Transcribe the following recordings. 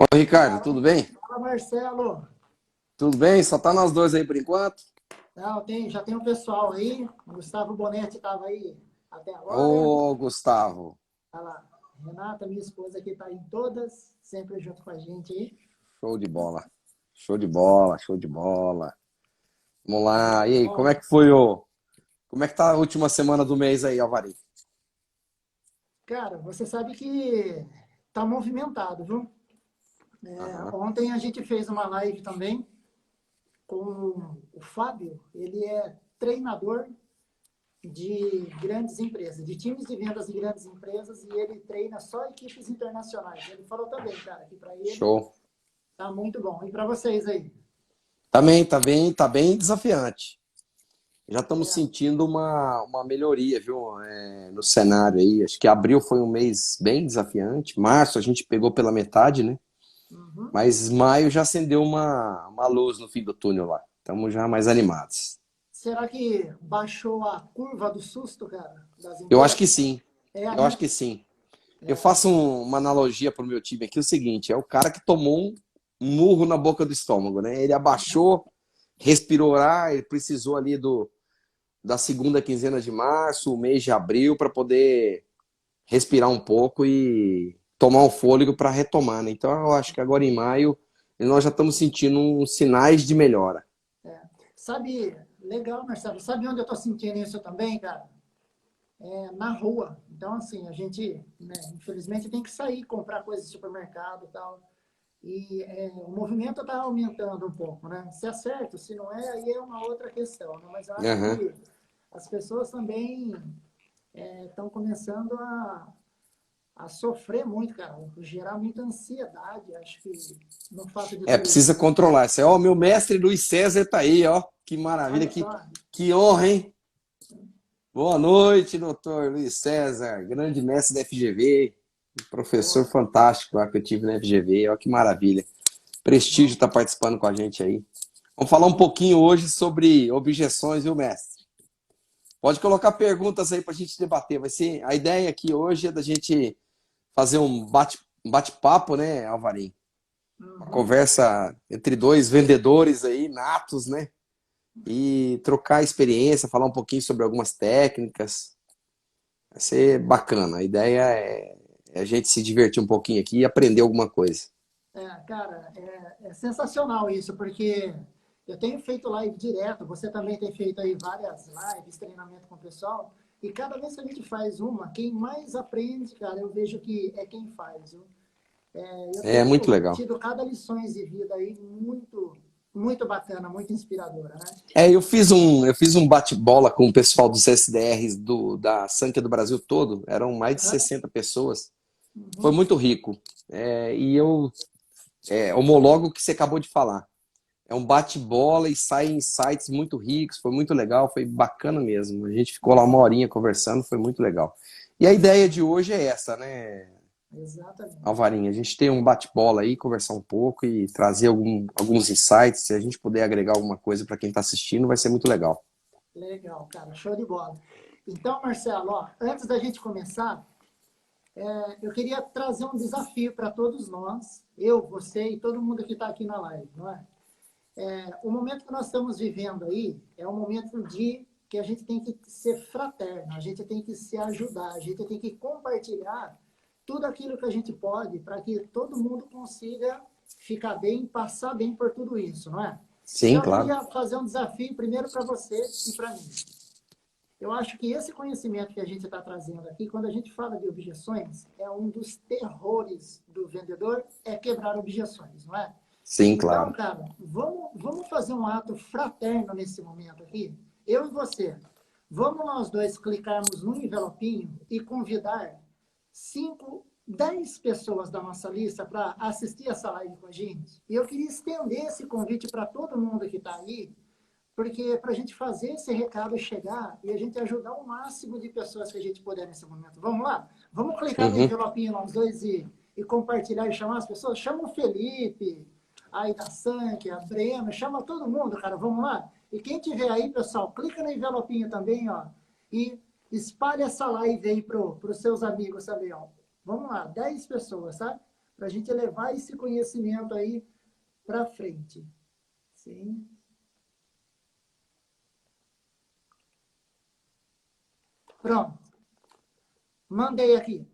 Ô, Ricardo, Fala, tudo bem? fala, Marcelo. Tudo bem? Só tá nós dois aí por enquanto? Não, já tem um pessoal aí. O Gustavo Bonetti estava aí até agora. Ô, Gustavo, Olha lá. Renata, minha esposa, aqui está em todas, sempre junto com a gente aí. show de bola. Show de bola, show de bola. Vamos lá. E aí, como é Bom, que foi o... Como é que tá a última semana do mês aí, Alvarinho? cara, você sabe que tá movimentado, viu? Aham. Ontem a gente fez uma live também com o Fábio. Ele é treinador de grandes empresas, de times de vendas de grandes empresas, e ele treina só equipes internacionais. Ele falou também, cara, que para ele Show. tá muito bom. E para vocês aí? Também, tá bem desafiante. Já estamos É. sentindo uma melhoria, viu? No cenário aí. Acho que abril foi um mês bem desafiante. Março a gente pegou pela metade, né? Uhum. Mas maio já acendeu uma luz no fim do túnel lá. Estamos já mais animados. Será que baixou a curva do susto, cara, das Eu acho que empresas? sim. É, Eu acho né? que sim. Eu É, faço uma analogia para o meu time aqui, o seguinte, é o cara que tomou um murro na boca do estômago, né? Ele abaixou, respirou ar, ele precisou ali da segunda quinzena de março, o mês de abril, para poder respirar um pouco e tomar um fôlego para retomar, né? Então eu acho que agora em maio nós já estamos sentindo uns sinais de melhora. é. Sabe, legal, Marcelo. Sabe onde eu tô sentindo isso também, cara? Na rua. Então, assim, a gente, né, infelizmente, tem que sair, comprar coisas de supermercado e tal. E o movimento está aumentando um pouco, né? Se é certo, se não é, aí é uma outra questão, né? Mas eu acho Aham. que as pessoas também estão começando a sofrer muito, cara, gerar muita ansiedade, acho que no fato de tudo isso. Precisa controlar. Isso é, ó, meu mestre Luiz César tá aí, ó. Que maravilha, Olha só, que honra, hein? Boa noite, doutor Luiz César, grande mestre da FGV, professor boa. fantástico lá que eu tive na FGV, olha que maravilha. Prestígio Vamos, estar participando com a gente aí. Vamos falar um vamos. pouquinho hoje sobre objeções, viu, mestre? Pode colocar perguntas aí para a gente debater. Vai ser, a ideia aqui hoje é da gente fazer um bate-papo, né, Alvarim? Uma Uhum. conversa entre dois vendedores aí, natos, né? E trocar experiência, falar um pouquinho sobre algumas técnicas. Vai ser bacana. A ideia é a gente se divertir um pouquinho aqui e aprender alguma coisa. Cara, é sensacional isso, porque eu tenho feito live direto, você também tem feito aí várias lives, treinamento com o pessoal, e cada vez que a gente faz uma, quem mais aprende, cara, eu vejo que é quem faz, viu? Eu É muito tenho legal. tido cada lições de vida aí muito, muito bacana, muito inspiradora, né? Eu fiz um bate-bola com o pessoal dos SDRs da Sanca do Brasil todo. Eram mais de Aham. 60 pessoas. Foi Uhum. muito rico. E eu homologo o que você acabou de falar. É um bate-bola e saem insights muito ricos. Foi muito legal, foi bacana mesmo. A gente ficou lá uma horinha conversando, foi muito legal. E a ideia de hoje é essa, né, Exatamente. Alvarinho? A gente tem um bate-bola aí, conversar um pouco e trazer alguns insights. Se a gente puder agregar alguma coisa para quem está assistindo, vai ser muito legal. Legal, cara, show de bola. Então, Marcelo, ó, antes da gente começar, eu queria trazer um desafio para todos nós, eu, você e todo mundo que está aqui na live, não é? O momento que nós estamos vivendo aí é um momento de que a gente tem que ser fraterno, a gente tem que se ajudar, a gente tem que compartilhar tudo aquilo que a gente pode para que todo mundo consiga ficar bem, passar bem por tudo isso, não é? Sim, Então, eu claro. queria fazer um desafio primeiro para você e para mim. Eu acho que esse conhecimento que a gente está trazendo aqui, quando a gente fala de objeções, é um dos terrores do vendedor, é quebrar objeções, não é? Sim, Então, claro. cara, vamos fazer um ato fraterno nesse momento aqui, eu e você. Vamos nós dois clicarmos no envelopinho e convidar 5, 10 pessoas da nossa lista para assistir essa live com a gente. E eu queria estender esse convite para todo mundo que está aí, porque para a gente fazer esse recado chegar e a gente ajudar o máximo de pessoas que a gente puder nesse momento. Vamos lá? Vamos clicar no Uhum. envelopinho nós dois e compartilhar e chamar as pessoas? Chama o Felipe, a Ida Sank, a Brena, chama todo mundo, cara. Vamos lá? E quem tiver aí, pessoal, clica no envelopinho também, ó, e espalhe essa live aí para os seus amigos também, ó. Vamos lá, 10 pessoas, tá? para a gente levar esse conhecimento aí para frente. Sim. Pronto. Mandei aqui.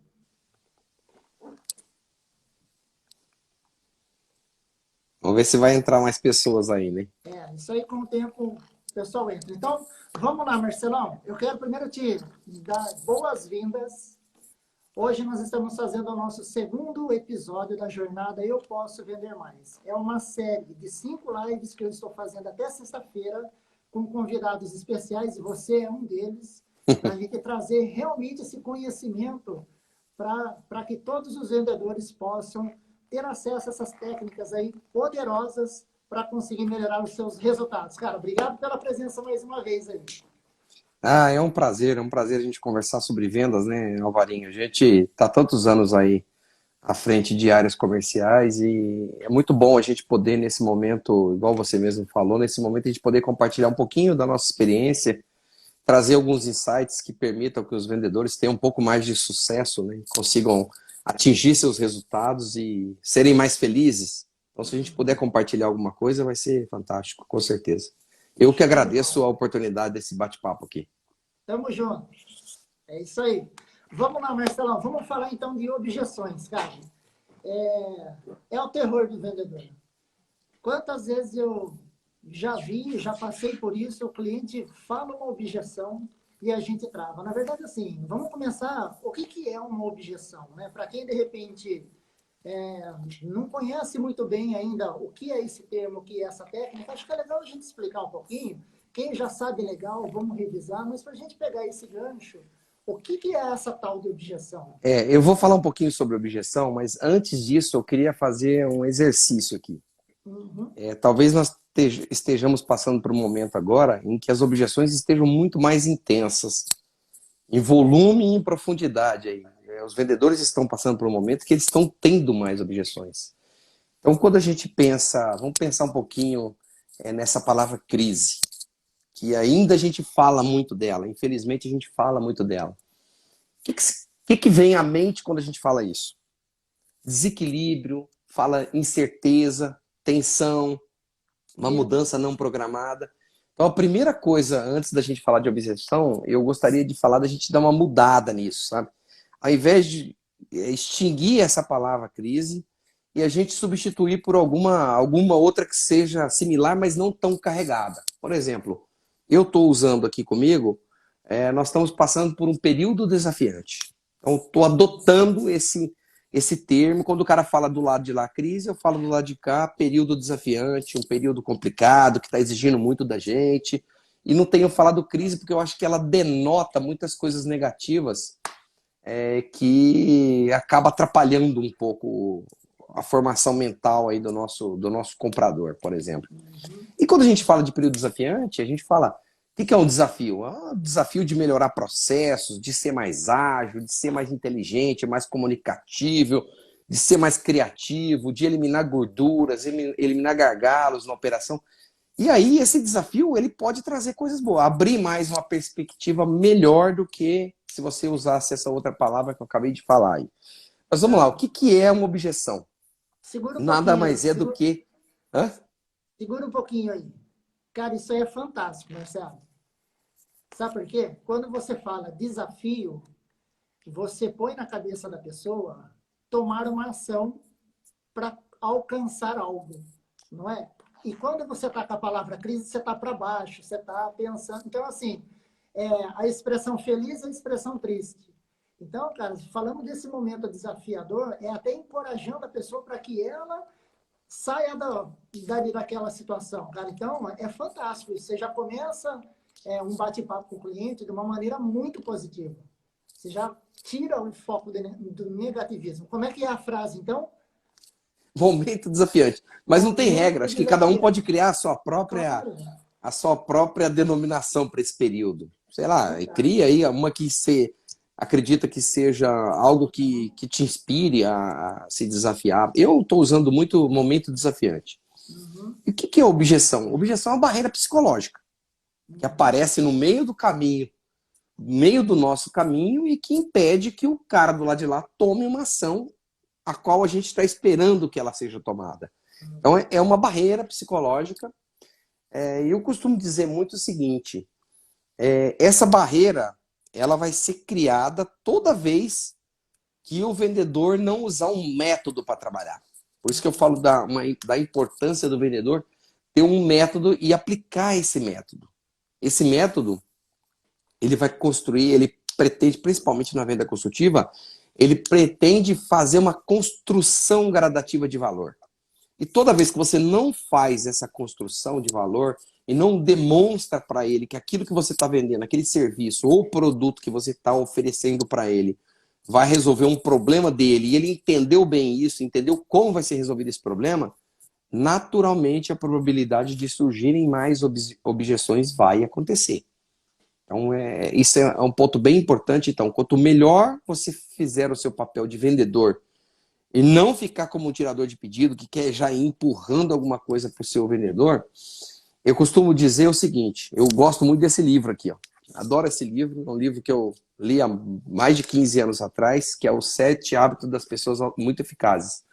Vamos ver se vai entrar mais pessoas aí, né? Isso aí com o tempo o pessoal entra. Então, vamos lá, Marcelão. Eu quero primeiro te dar boas-vindas. Hoje nós estamos fazendo o nosso segundo episódio da jornada Eu Posso Vender Mais. É uma série de 5 lives que eu estou fazendo até sexta-feira com convidados especiais, e você é um deles, para a gente trazer realmente esse conhecimento para que todos os vendedores possam ter acesso a essas técnicas aí poderosas para conseguir melhorar os seus resultados. Cara, obrigado pela presença mais uma vez aí. É um prazer a gente conversar sobre vendas, né, Alvarinho? A gente está tantos anos aí à frente de áreas comerciais e é muito bom a gente poder, nesse momento, igual você mesmo falou, nesse momento a gente poder compartilhar um pouquinho da nossa experiência, trazer alguns insights que permitam que os vendedores tenham um pouco mais de sucesso, né, consigam atingir seus resultados e serem mais felizes. Então, se a gente puder compartilhar alguma coisa, vai ser fantástico, com certeza. Eu que agradeço a oportunidade desse bate-papo aqui. Tamo junto. É isso aí. Vamos lá, Marcelão. Vamos falar então de objeções, cara. É o terror do vendedor. Quantas vezes eu já vi, já passei por isso, o cliente fala uma objeção e a gente trava. Na verdade, assim, vamos começar. O que é uma objeção, né? Para quem, de repente, não conhece muito bem ainda o que é esse termo, o que é essa técnica, acho que é legal a gente explicar um pouquinho. Quem já sabe, legal, vamos revisar, mas para a gente pegar esse gancho, o que é essa tal de objeção? Eu vou falar um pouquinho sobre objeção, mas antes disso eu queria fazer um exercício aqui. Uhum. Talvez nós estejamos passando por um momento agora em que as objeções estejam muito mais intensas, em volume e em profundidade. Aí. Os vendedores estão passando por um momento que eles estão tendo mais objeções. Então, quando a gente pensa, vamos pensar um pouquinho nessa palavra crise, que ainda a gente fala muito dela, infelizmente a gente fala muito dela. O que vem à mente quando a gente fala isso? Desequilíbrio, fala incerteza, tensão, uma mudança não programada. Então, a primeira coisa, antes da gente falar de objeção, eu gostaria de falar da gente dar uma mudada nisso, sabe? Ao invés de extinguir essa palavra crise e a gente substituir por alguma outra que seja similar, mas não tão carregada. Por exemplo, eu estou usando aqui comigo, nós estamos passando por um período desafiante. Então, estou adotando esse termo. Quando o cara fala do lado de lá crise, eu falo do lado de cá período desafiante, um período complicado, que está exigindo muito da gente. E não tenho falado crise porque eu acho que ela denota muitas coisas negativas que acaba atrapalhando um pouco a formação mental aí do nosso comprador, por exemplo. E quando a gente fala de período desafiante, a gente fala, o que é um desafio? É um desafio de melhorar processos, de ser mais ágil, de ser mais inteligente, mais comunicativo, de ser mais criativo, de eliminar gorduras, eliminar gargalos na operação. E aí esse desafio ele pode trazer coisas boas, abrir mais uma perspectiva melhor do que se você usasse essa outra palavra que eu acabei de falar aí. Mas vamos lá, o que é uma objeção? Segura um Nada pouquinho mais aí. é do que... Hã? Segura um pouquinho aí. Cara, isso aí é fantástico, Marcelo. Sabe por quê? Quando você fala desafio, você põe na cabeça da pessoa tomar uma ação para alcançar algo, não é? E quando você está com a palavra crise, você está para baixo, você está pensando... Então, assim, a expressão feliz e a expressão triste. Então, cara, falando desse momento desafiador, é até encorajando a pessoa para que ela saia daquela situação, cara. Então, é fantástico. Você já começa um bate-papo com o cliente de uma maneira muito positiva. Você já tira o foco do negativismo. Como é que é a frase, então? Momento desafiante. Mas não tem regra. Momento Acho que cada um desafiante. pode criar Claro. a sua própria denominação para esse período. Sei lá, Fantástico. cria aí uma que você acredita que seja algo que te inspire a se desafiar. Eu estou usando muito momento desafiante. Uhum. E o que é objeção? Objeção é uma barreira psicológica que aparece no meio do caminho, no meio do nosso caminho e que impede que o cara do lado de lá tome uma ação a qual a gente está esperando que ela seja tomada. Então, é uma barreira psicológica. E eu costumo dizer muito o seguinte, essa barreira, ela vai ser criada toda vez que o vendedor não usar um método para trabalhar. Por isso que eu falo da importância do vendedor ter um método e aplicar esse método. Esse método, ele vai construir, ele pretende, principalmente na venda consultiva, ele pretende fazer uma construção gradativa de valor. E toda vez que você não faz essa construção de valor e não demonstra para ele que aquilo que você está vendendo, aquele serviço ou produto que você está oferecendo para ele, vai resolver um problema dele, e ele entendeu bem isso, entendeu como vai ser resolvido esse problema, naturalmente a probabilidade de surgirem mais objeções vai acontecer. Então, isso é um ponto bem importante. Então, quanto melhor você fizer o seu papel de vendedor e não ficar como um tirador de pedido, que quer já ir empurrando alguma coisa para o seu vendedor, eu costumo dizer o seguinte, eu gosto muito desse livro aqui, ó. Adoro esse livro, é um livro que eu li há mais de 15 anos atrás, que é Os 7 Hábitos das Pessoas Muito Eficazes,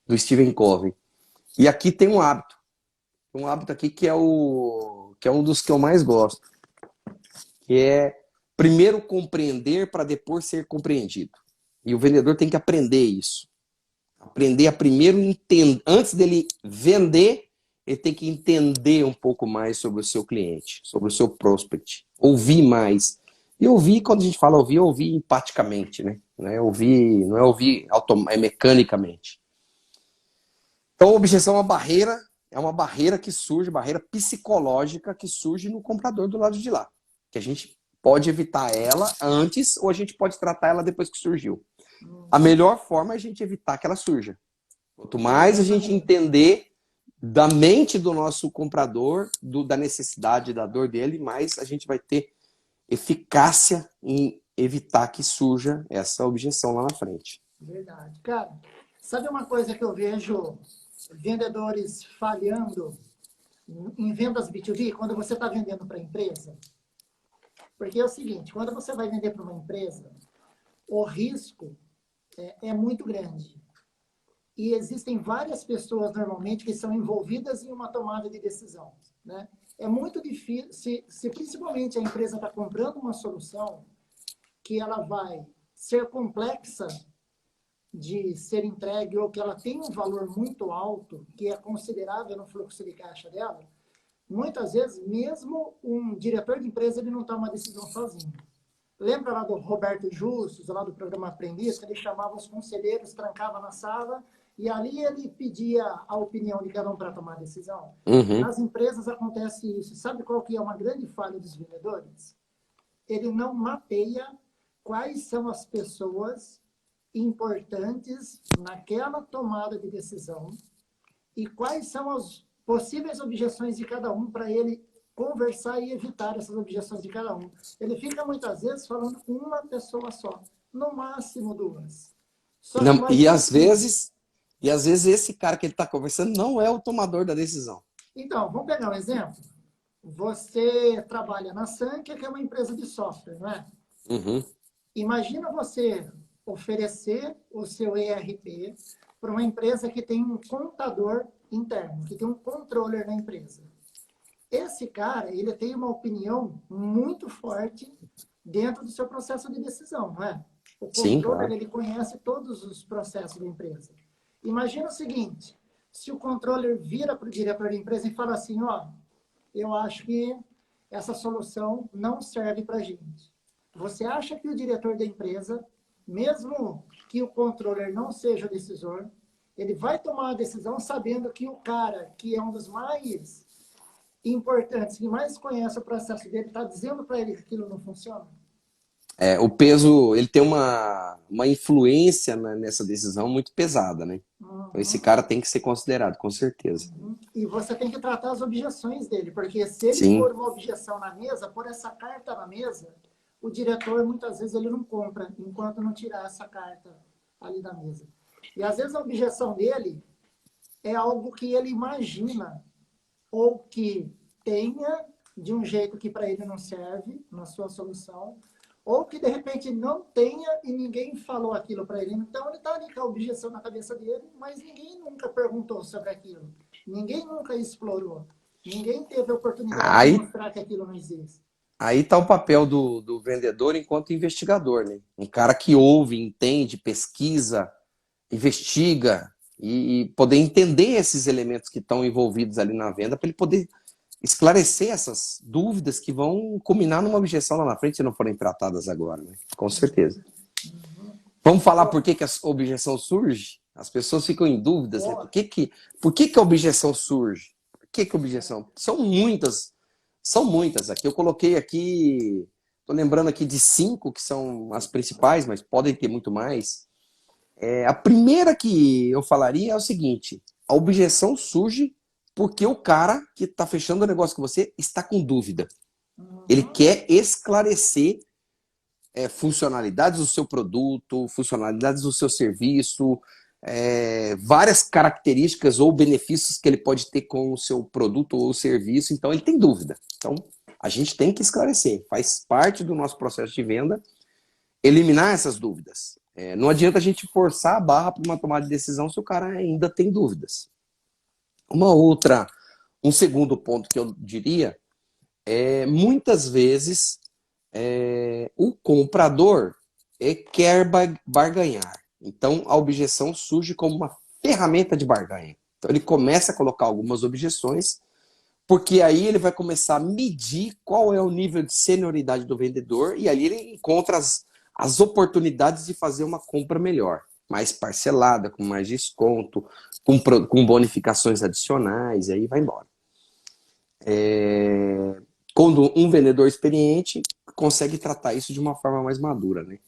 do Stephen Covey. E aqui tem um hábito aqui que é um dos que eu mais gosto, que é primeiro compreender para depois ser compreendido. E o vendedor tem que aprender isso. Aprender a primeiro entender, antes dele vender, ele tem que entender um pouco mais sobre o seu cliente, sobre o seu prospect, ouvir mais. E ouvir, quando a gente fala ouvir empaticamente, né? Não é ouvir mecanicamente. Então, a objeção é uma barreira que surge, barreira psicológica que surge no comprador do lado de lá. Que a gente pode evitar ela antes ou a gente pode tratar ela depois que surgiu. A melhor forma é a gente evitar que ela surja. Quanto mais a gente entender da mente do nosso comprador, da necessidade, da dor dele, mais a gente vai ter eficácia em evitar que surja essa objeção lá na frente. Verdade. Cara, sabe uma coisa que eu vejo vendedores falhando em vendas B2B, quando você está vendendo para a empresa? Porque é o seguinte, quando você vai vender para uma empresa, o risco é muito grande. E existem várias pessoas, normalmente, que são envolvidas em uma tomada de decisão, né? É muito difícil, se principalmente a empresa está comprando uma solução que ela vai ser complexa de ser entregue ou que ela tem um valor muito alto, que é considerável no fluxo de caixa dela, muitas vezes, mesmo um diretor de empresa, ele não toma uma decisão sozinho. Lembra lá do Roberto Justus, lá do programa Aprendiz, que ele chamava os conselheiros, trancava na sala e ali ele pedia a opinião de cada um para tomar a decisão? Uhum. Nas empresas acontece isso. Sabe qual que é uma grande falha dos vendedores? Ele não mapeia quais são as pessoas importantes naquela tomada de decisão e quais são as possíveis objeções de cada um para ele conversar e evitar essas objeções de cada um. Ele fica muitas vezes falando com uma pessoa só, no máximo duas. Só Não, que e às vezes esse cara que ele está conversando não é o tomador da decisão. Então, vamos pegar um exemplo. Você trabalha na Sankia, que é uma empresa de software, não é? Uhum. Imagina você oferecer o seu ERP para uma empresa que tem um contador interno, que tem um controller na empresa. Esse cara, ele tem uma opinião muito forte dentro do seu processo de decisão, não é? O controller, Sim, claro. ele conhece todos os processos da empresa. Imagina o seguinte, se o controller vira para o diretor da empresa e fala assim, ó, eu acho que essa solução não serve para a gente. Você acha que o diretor da empresa, mesmo que o controller não seja o decisor, ele vai tomar a decisão sabendo que o cara, que é um dos mais importantes, que mais conhece o processo dele, está dizendo para ele que aquilo não funciona? O peso, ele tem uma influência nessa decisão muito pesada, né? Então esse cara tem que ser considerado, com certeza. E você tem que tratar as objeções dele, porque se ele Sim. pôr uma objeção na mesa, pôr essa carta na mesa, o diretor, muitas vezes, ele não compra, enquanto não tirar essa carta ali da mesa. E, às vezes, a objeção dele é algo que ele imagina, ou que tenha de um jeito que para ele não serve, na sua solução, Ou que de repente não tenha e ninguém falou aquilo para ele. Então ele está ali com a objeção na cabeça dele, mas ninguém nunca perguntou sobre aquilo. Ninguém nunca explorou. Ninguém teve a oportunidade de Aí mostrar que aquilo não existe. Aí está o papel do vendedor enquanto investigador, né? Um cara que ouve, entende, pesquisa, investiga e poder entender esses elementos que estão envolvidos ali na venda para ele poder esclarecer essas dúvidas que vão culminar numa objeção lá na frente se não forem tratadas agora, né? Com certeza. Vamos falar por que a objeção surge? As pessoas ficam em dúvidas, né? Por que a objeção surge? Por que a objeção? São muitas. Aqui eu coloquei aqui, estou lembrando aqui de 5 que são as principais, mas podem ter muito mais. A primeira que eu falaria é o seguinte: a objeção surge porque o cara que está fechando o negócio com você está com dúvida. Ele quer esclarecer funcionalidades do seu produto, funcionalidades do seu serviço, várias características ou benefícios que ele pode ter com o seu produto ou serviço. Então, ele tem dúvida. Então, a gente tem que esclarecer. Faz parte do nosso processo de venda eliminar essas dúvidas. Não adianta a gente forçar a barra para uma tomada de decisão se o cara ainda tem dúvidas. Um segundo ponto que eu diria muitas vezes o comprador quer barganhar. Então, a objeção surge como uma ferramenta de barganha. Então, ele começa a colocar algumas objeções, porque aí ele vai começar a medir qual é o nível de senioridade do vendedor e aí ele encontra as oportunidades de fazer uma compra melhor, mais parcelada, com mais desconto, com bonificações adicionais, e aí vai embora. Quando um vendedor experiente consegue tratar isso de uma forma mais madura, né?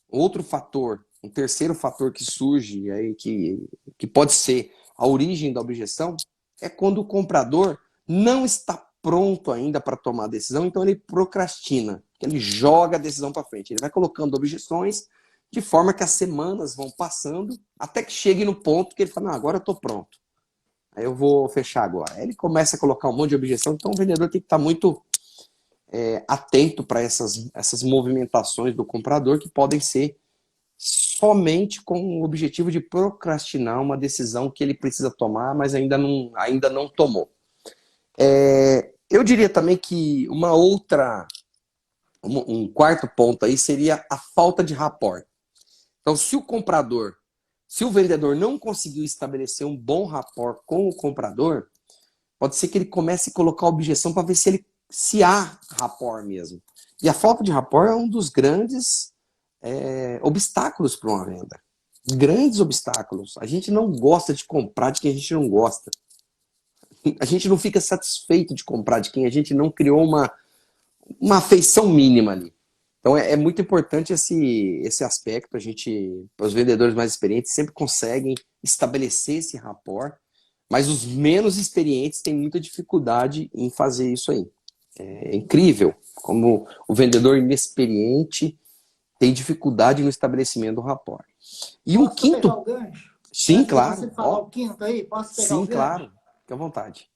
Outro fator, um terceiro fator que surge aí, que pode ser a origem da objeção, é quando o comprador não está pronto ainda para tomar a decisão, então ele procrastina, ele joga a decisão para frente, ele vai colocando objeções de forma que as semanas vão passando até que chegue no ponto que ele fala, não, agora eu estou pronto. Aí eu vou fechar agora. Aí ele começa a colocar um monte de objeção, então o vendedor tem que estar muito atento para essas movimentações do comprador que podem ser somente com o objetivo de procrastinar uma decisão que ele precisa tomar, mas ainda não tomou. Eu diria também que um quarto ponto aí seria a falta de rapport. Então, se o vendedor não conseguiu estabelecer um bom rapport com o comprador, pode ser que ele comece a colocar objeção para ver se há rapport mesmo. E a falta de rapport é um dos grandes obstáculos para uma venda. Grandes obstáculos. A gente não gosta de comprar de quem a gente não gosta. A gente não fica satisfeito de comprar de quem a gente não criou uma afeição mínima ali. Então é muito importante esse aspecto. Os vendedores mais experientes sempre conseguem estabelecer esse rapport, mas os menos experientes têm muita dificuldade em fazer isso aí. É incrível como o vendedor inexperiente tem dificuldade no estabelecimento do rapport. E um Posso pegar quinto... o gancho? Sim, Antes claro. de você falar o quinto aí, posso pegar o Sim, gancho? claro. Fique à vontade.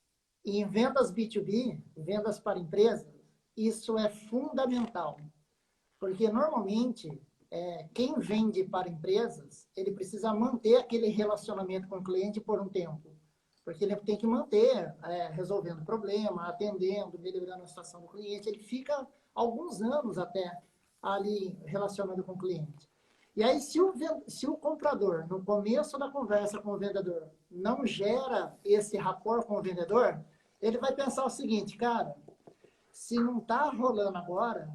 E em vendas B2B, vendas para empresas, isso é fundamental. Porque, normalmente, quem vende para empresas, ele precisa manter aquele relacionamento com o cliente por um tempo. Porque ele tem que manter resolvendo problema, atendendo, melhorando a situação do cliente. Ele fica alguns anos até ali relacionando com o cliente. E aí, se o comprador, no começo da conversa com o vendedor, não gera esse rapport com o vendedor, ele vai pensar o seguinte, cara, se não está rolando agora,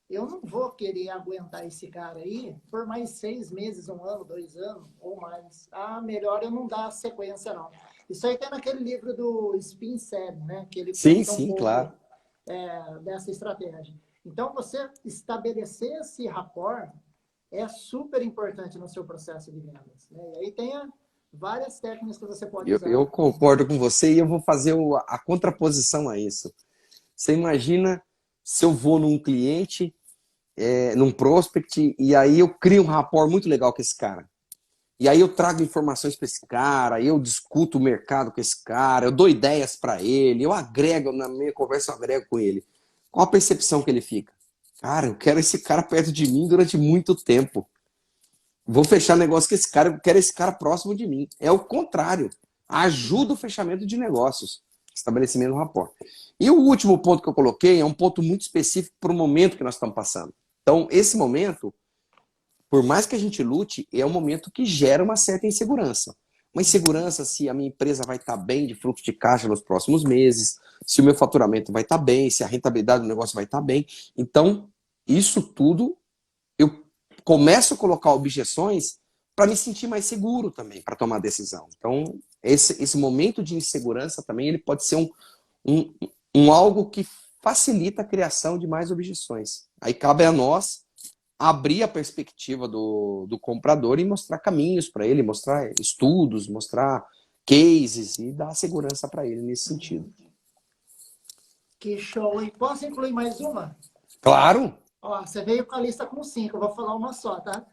eu não vou querer aguentar esse cara aí por mais 6 meses, 1 ano, 2 anos ou mais. Melhor eu não dar sequência, não. Isso aí tem naquele livro do Spin Selling, né? Que ele Sim, conta um pouco claro. dessa estratégia. Então, você estabelecer esse rapport é super importante no seu processo de vendas, né? E aí tem várias técnicas que você pode usar. Eu concordo com você e eu vou fazer a contraposição a isso. Você imagina se eu vou num cliente, num prospect, e aí eu crio um rapport muito legal com esse cara. E aí eu trago informações para esse cara, eu discuto o mercado com esse cara, eu dou ideias para ele, eu agrego, na minha conversa eu agrego com ele. qual a percepção que ele fica? Cara, eu quero esse cara perto de mim durante muito tempo. Vou fechar negócio com esse cara, eu quero esse cara próximo de mim. É o contrário. Ajuda o fechamento de negócios, estabelecimento do rapport. E o último ponto que eu coloquei é um ponto muito específico para o momento que nós estamos passando. Então, esse momento, por mais que a gente lute, é um momento que gera uma certa insegurança. Uma insegurança se a minha empresa vai estar bem de fluxo de caixa nos próximos meses, se o meu faturamento vai estar bem, se a rentabilidade do negócio vai estar bem. Então, isso tudo, eu começo a colocar objeções para me sentir mais seguro também, para tomar decisão. Então, esse momento de insegurança também ele pode ser um algo que facilita a criação de mais objeções. Aí cabe a nós abrir a perspectiva do comprador e mostrar caminhos para ele, mostrar estudos, mostrar cases e dar segurança para ele nesse sentido. Que show. E posso incluir mais uma? Claro! Ó, você veio com a lista com 5, eu vou falar uma só, tá?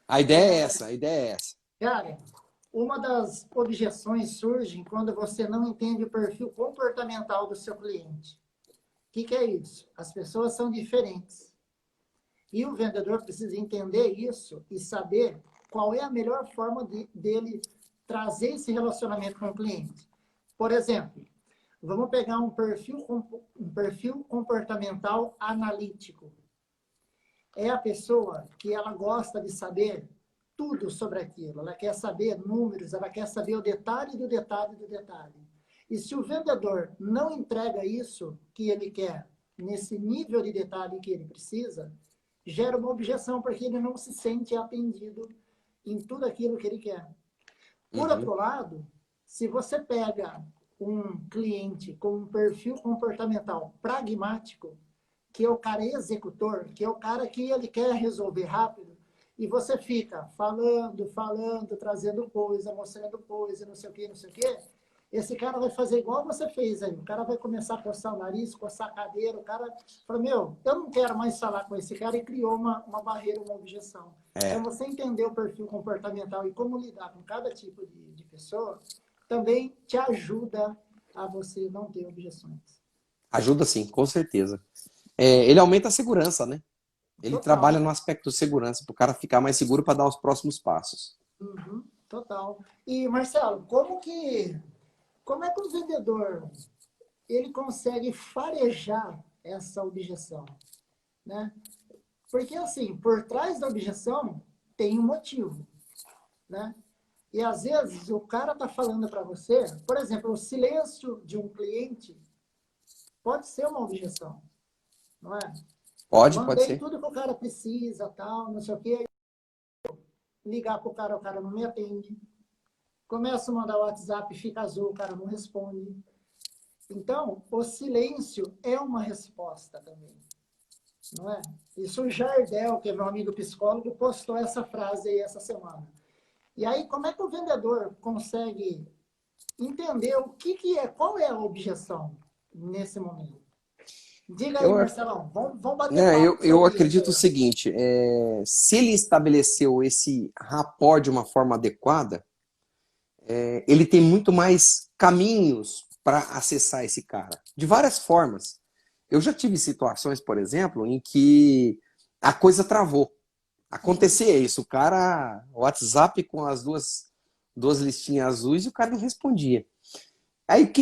A ideia é essa, a ideia é essa. Cara, uma das objeções surge quando você não entende o perfil comportamental do seu cliente. O que é isso? As pessoas são diferentes. E o vendedor precisa entender isso e saber qual é a melhor forma dele trazer esse relacionamento com o cliente. Por exemplo, vamos pegar um perfil comportamental analítico. É a pessoa que ela gosta de saber tudo sobre aquilo. Ela quer saber números, ela quer saber o detalhe do detalhe do detalhe. E se o vendedor não entrega isso que ele quer, nesse nível de detalhe que ele precisa, gera uma objeção, porque ele não se sente atendido em tudo aquilo que ele quer. Por outro lado, se você pega um cliente com um perfil comportamental pragmático, que é o cara executor, que é o cara que ele quer resolver rápido, e você fica falando, trazendo coisa, mostrando coisa, não sei o quê, esse cara vai fazer igual você fez aí. O cara vai começar a coçar o nariz, coçar a cadeira, o cara fala, meu, eu não quero mais falar com esse cara, e criou uma barreira, uma objeção. Então, você entender o perfil comportamental e como lidar com cada tipo de pessoa, também te ajuda a você não ter objeções. Ajuda sim, com certeza. Ele aumenta a segurança, né? Ele Total. trabalha no aspecto de segurança, para o cara ficar mais seguro para dar os próximos passos. Total. E, Marcelo, como é que o vendedor ele consegue farejar essa objeção, né? Porque, assim, por trás da objeção tem um motivo, né? E, às vezes, o cara tá falando para você, por exemplo, o silêncio de um cliente pode ser uma objeção, não é? Pode Mandei ser. tudo que o cara precisa, tal, não sei o quê. Ligar pro cara, o cara não me atende. Começo a mandar o WhatsApp, fica azul, o cara não responde. Então, o silêncio é uma resposta também, não é? Isso o Jardel, que é meu amigo psicólogo, postou essa frase aí essa semana. E aí, como é que o vendedor consegue entender o que é, qual é a objeção nesse momento? Diga aí, Marcelão, vamos bater papo Eu sobre isso acredito o aí. seguinte, se ele estabeleceu esse rapport de uma forma adequada, ele tem muito mais caminhos para acessar esse cara, de várias formas. Eu já tive situações, por exemplo, em que a coisa travou. Acontecia isso, o cara, o WhatsApp com as duas listinhas azuis e o cara não respondia. Aí,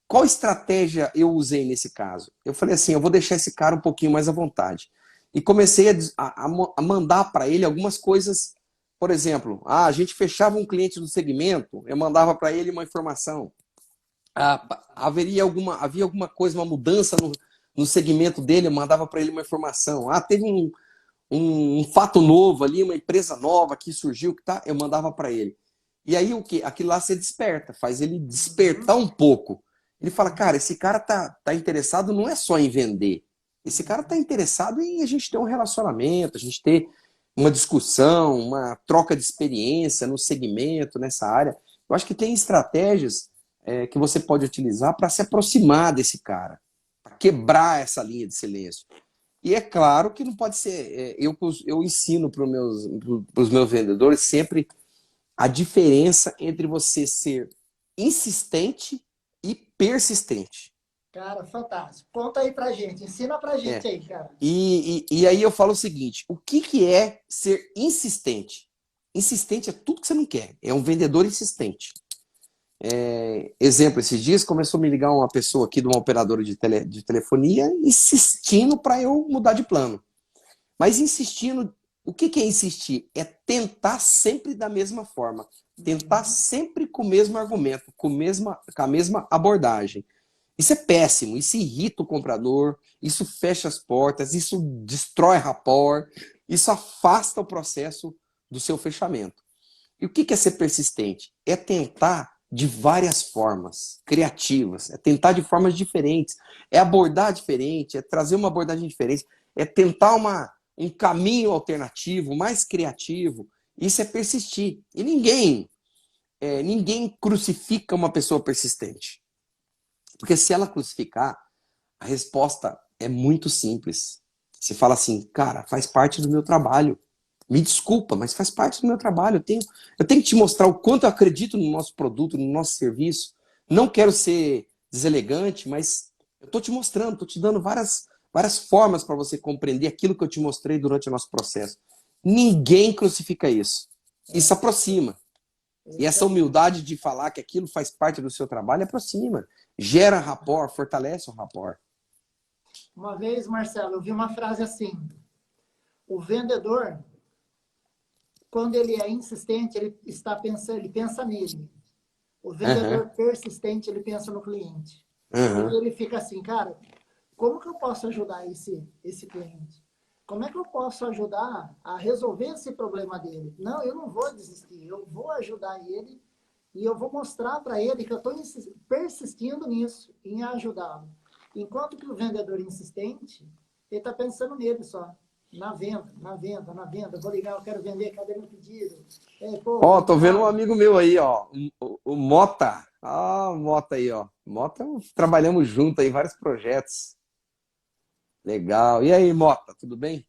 qual estratégia eu usei nesse caso? Eu falei assim, eu vou deixar esse cara um pouquinho mais à vontade. E comecei a mandar para ele algumas coisas. Por exemplo, a gente fechava um cliente do segmento, eu mandava para ele uma informação. Havia alguma coisa, uma mudança no segmento dele, eu mandava para ele uma informação. Teve um fato novo ali, uma empresa nova que surgiu, eu mandava para ele. E aí o que? Aquilo lá se desperta, faz ele despertar um pouco. Ele fala, cara, esse cara tá interessado não é só em vender. Esse cara tá interessado em a gente ter um relacionamento, a gente ter uma discussão, uma troca de experiência no segmento, nessa área. Eu acho que tem estratégias que você pode utilizar para se aproximar desse cara, para quebrar essa linha de silêncio. E é claro que não pode ser. Eu ensino para os meus vendedores sempre a diferença entre você ser insistente e persistente. Cara, fantástico. Conta aí pra gente, ensina pra gente É. aí, cara. E aí eu falo o seguinte, o que, que é ser insistente? Insistente é tudo que você não quer, é um vendedor insistente. Exemplo, esses dias começou a me ligar uma pessoa aqui de uma operadora de telefonia insistindo para eu mudar de plano. Mas insistindo, o que, que é insistir? É tentar sempre da mesma forma, tentar sempre com o mesmo argumento, com a mesma abordagem. Isso é péssimo, isso irrita o comprador, isso fecha as portas, isso destrói rapport, isso afasta o processo do seu fechamento. E o que é ser persistente? É tentar de várias formas criativas, é tentar de formas diferentes, é abordar diferente, é trazer uma abordagem diferente, é tentar um caminho alternativo, mais criativo. Isso é persistir. E ninguém crucifica uma pessoa persistente. Porque se ela crucificar, a resposta é muito simples. Você fala assim, cara, faz parte do meu trabalho. Me desculpa, mas faz parte do meu trabalho. Eu tenho que te mostrar o quanto eu acredito no nosso produto, no nosso serviço. Não quero ser deselegante, mas eu estou te mostrando, estou te dando várias formas para você compreender aquilo que eu te mostrei durante o nosso processo. Ninguém crucifica isso. Isso aproxima. E essa humildade de falar que aquilo faz parte do seu trabalho aproxima. Gera rapport, fortalece o rapport. Uma vez, Marcelo, eu vi uma frase assim: o vendedor, quando ele é insistente, ele pensa nele. O Uhum, vendedor persistente, ele pensa no cliente. E uhum. ele fica assim, cara, como que eu posso ajudar esse cliente? Como é que eu posso ajudar a resolver esse problema dele? Não, eu não vou desistir, eu vou ajudar ele e eu vou mostrar para ele que eu estou persistindo nisso, em ajudá-lo. Enquanto que o vendedor insistente, ele está pensando nele só. Na venda, na venda, na venda. Vou ligar, eu quero vender, cadê meu pedido? Pô, Ó, tô vendo um obrigado. amigo meu aí, ó, o Mota. Ah, o Mota aí, ó. Mota, trabalhamos junto aí em vários projetos. Legal. E aí, Mota, tudo bem?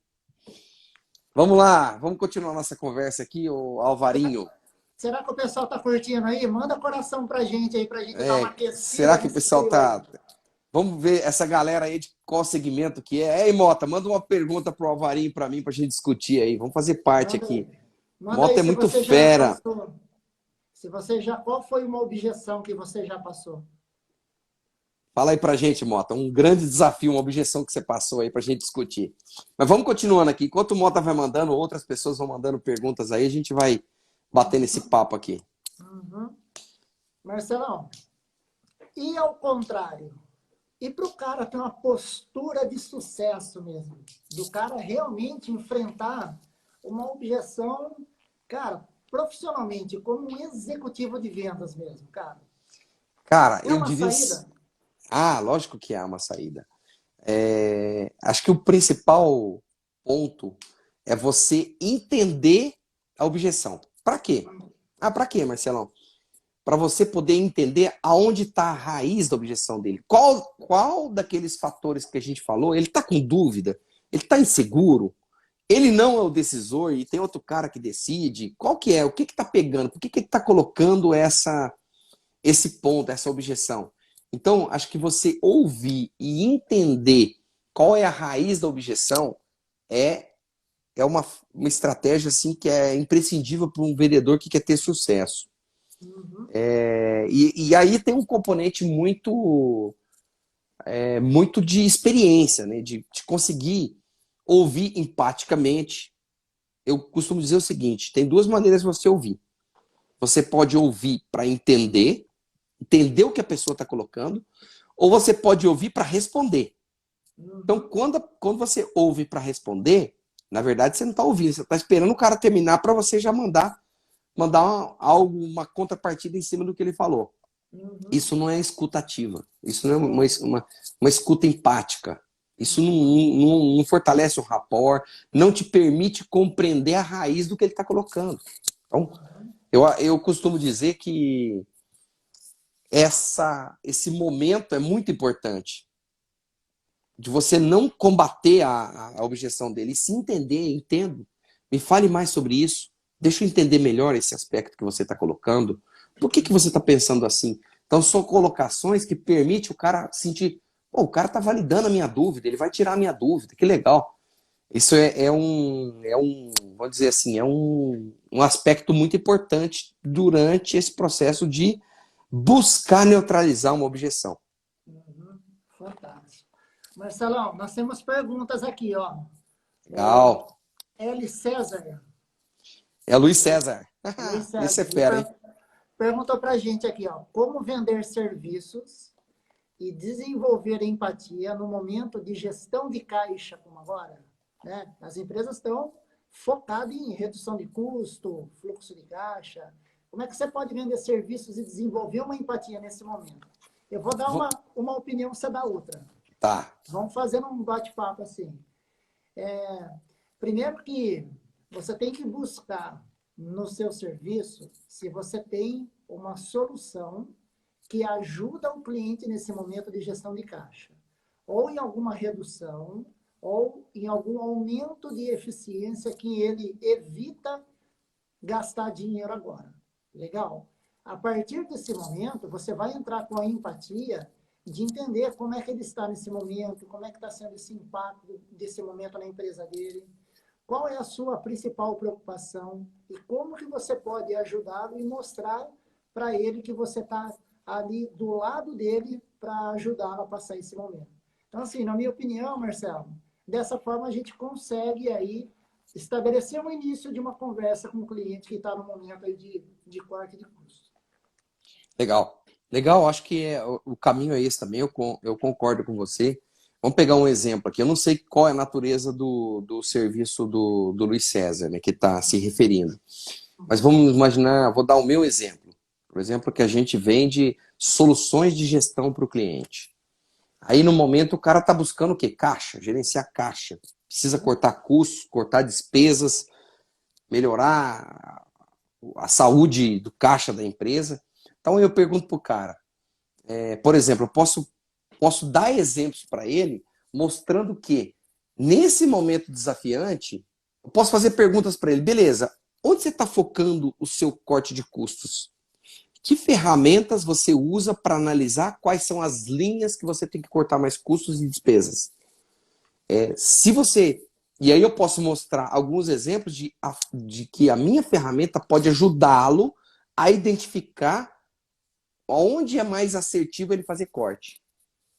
Vamos lá, vamos continuar nossa conversa aqui, o Alvarinho. Será que o pessoal está curtindo aí? Manda coração pra gente aí, pra gente dar uma aquecida Será que o nesse pessoal trio aí. tá. Vamos ver essa galera aí de qual segmento que é. Ei, Mota, manda uma pergunta pro Alvarinho para mim, pra gente discutir aí. Vamos fazer parte Manda aqui. aí. Manda aí Mota é se muito você já fera. passou. Se você já, qual foi uma objeção que você já passou? Fala aí pra gente, Mota. Um grande desafio, uma objeção que você passou aí pra gente discutir. Mas vamos continuando aqui. Enquanto o Mota vai mandando, outras pessoas vão mandando perguntas aí, a gente vai batendo esse papo aqui. Uhum. Marcelão, e ao contrário? E para o cara ter uma postura de sucesso mesmo, do cara realmente enfrentar uma objeção, cara, profissionalmente, como um executivo de vendas mesmo, cara. Cara, É eu uma diria. saída? Ah, lógico que há uma saída. Acho que o principal ponto é você entender a objeção. Para quê? Ah, para quê, Marcelão? Para você poder entender aonde está a raiz da objeção dele. Qual daqueles fatores que a gente falou, ele está com dúvida? Ele está inseguro? Ele não é o decisor e tem outro cara que decide? Qual que é? O que está pegando? Por que ele está colocando esse ponto, essa objeção? Então, acho que você ouvir e entender qual é a raiz da objeção é, é uma estratégia assim, que é imprescindível para um vendedor que quer ter sucesso. Uhum. E aí tem um componente muito de experiência, né? De conseguir ouvir empaticamente. Eu costumo dizer o seguinte: tem duas maneiras de você ouvir. Você pode ouvir para entender o que a pessoa está colocando, ou você pode ouvir para responder. Então, Uhum. quando você ouve para responder, na verdade você não está ouvindo, você está esperando o cara terminar para você já mandar uma contrapartida em cima do que ele falou. Uhum. Isso não é escutativa. Isso não é uma escuta empática. Isso não fortalece o rapport, não te permite compreender a raiz do que ele está colocando. Então, Uhum. eu costumo dizer que esse momento é muito importante de você não combater a objeção dele, e se entendo, me fale mais sobre isso, deixa eu entender melhor esse aspecto que você está colocando, por que você está pensando assim? Então, são colocações que permitem o cara sentir Pô, o cara tá validando a minha dúvida, ele vai tirar a minha dúvida, que legal. Isso vamos dizer assim, um aspecto muito importante durante esse processo de buscar neutralizar uma objeção. Uhum. Fantástico. Marcelão, nós temos perguntas aqui, ó. O Legal. L. César. É Luiz César. Luiz Esse é César, ele fera, hein? perguntou para a gente aqui, ó, como vender serviços e desenvolver empatia no momento de gestão de caixa, como agora, né? As empresas estão focadas em redução de custo, fluxo de caixa. Como é que você pode vender serviços e desenvolver uma empatia nesse momento? Eu vou dar uma opinião, você dá outra. Tá. Vamos fazendo um bate-papo assim. Primeiro que você tem que buscar no seu serviço se você tem uma solução que ajuda o cliente nesse momento de gestão de caixa. Ou em alguma redução, ou em algum aumento de eficiência que ele evita gastar dinheiro agora. Legal? A partir desse momento, você vai entrar com a empatia de entender como é que ele está nesse momento, como é que está sendo esse impacto desse momento na empresa dele, qual é a sua principal preocupação e como que você pode ajudá-lo e mostrar para ele que você está ali do lado dele para ajudá-lo a passar esse momento. Então, assim, na minha opinião, Marcelo, dessa forma a gente consegue aí estabelecer um início de uma conversa com o cliente que está no momento aí de corte de custo. Legal. Legal, acho que o caminho é esse também, eu concordo com você. Vamos pegar um exemplo aqui. Eu não sei qual é a natureza do serviço do Luiz César, né, que está se referindo. Mas vamos imaginar, vou dar o meu exemplo. Por exemplo, que a gente vende soluções de gestão para o cliente. Aí, no momento, o cara está buscando o quê? Caixa, gerenciar caixa. Precisa cortar custos, cortar despesas, melhorar a saúde do caixa da empresa. Então, eu pergunto para o cara, por exemplo, eu posso dar exemplos para ele, mostrando que, nesse momento desafiante, eu posso fazer perguntas para ele. Beleza, onde você está focando o seu corte de custos? Que ferramentas você usa para analisar quais são as linhas que você tem que cortar mais custos e despesas? Se você... E aí eu posso mostrar alguns exemplos de que a minha ferramenta pode ajudá-lo a identificar onde é mais assertivo ele fazer corte.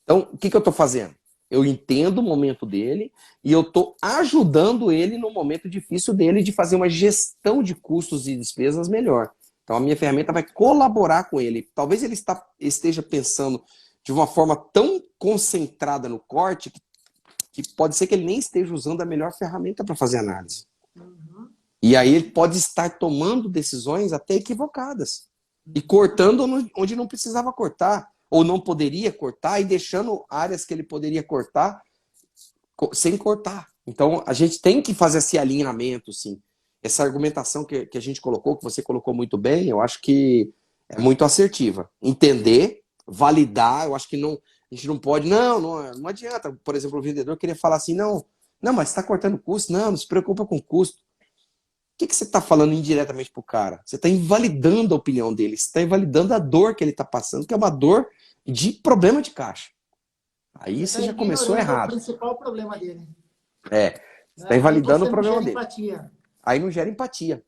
Então, o que eu estou fazendo? Eu entendo o momento dele e eu estou ajudando ele no momento difícil dele de fazer uma gestão de custos e despesas melhor. Então, a minha ferramenta vai colaborar com ele. Talvez ele esteja pensando de uma forma tão concentrada no corte que pode ser que ele nem esteja usando a melhor ferramenta para fazer análise. Uhum. E aí ele pode estar tomando decisões até equivocadas e cortando onde não precisava cortar ou não poderia cortar e deixando áreas que ele poderia cortar sem cortar. Então, a gente tem que fazer esse alinhamento, sim. Essa argumentação que a gente colocou, que você colocou muito bem, eu acho que é muito assertiva. Entender, validar, eu acho que não, a gente não pode... Não adianta, por exemplo, o vendedor querer falar assim, não, mas você está cortando custo, não se preocupa com custo. O que você está falando indiretamente para o cara? Você está invalidando a opinião dele, você está invalidando a dor que ele está passando, que é uma dor de problema de caixa. Aí você Você está já começou ignorando o errado. principal problema dele. Você está Né? Aí invalidando o você não problema gera dele. empatia. Aí não gera empatia.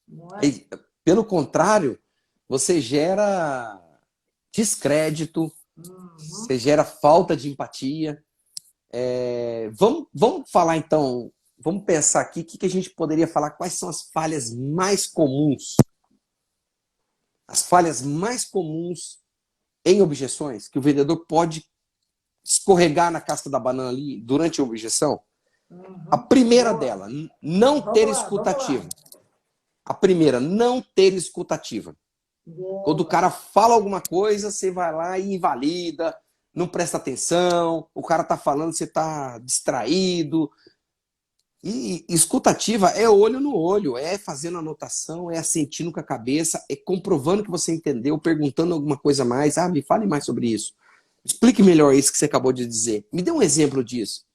Não é? Aí, pelo contrário, você gera descrédito, Uhum. você gera falta de empatia. Vamos falar então, vamos pensar aqui o que a gente poderia falar, quais são as falhas mais comuns. As falhas mais comuns em objeções, que o vendedor pode escorregar na casca da banana ali durante a objeção. A Uhum. primeira Boa. dela, não ter Vamos lá, vamos lá. escutativa. A primeira, não ter escutativa. Quando o Boa. cara fala alguma coisa, você vai lá e invalida, não presta atenção, o cara tá falando, você tá distraído. E escutativa é olho no olho, é fazendo anotação, é assentindo com a cabeça, é comprovando que você entendeu, perguntando alguma coisa a mais. Me fale mais sobre isso. Explique melhor isso que você acabou de dizer. Me dê um exemplo disso.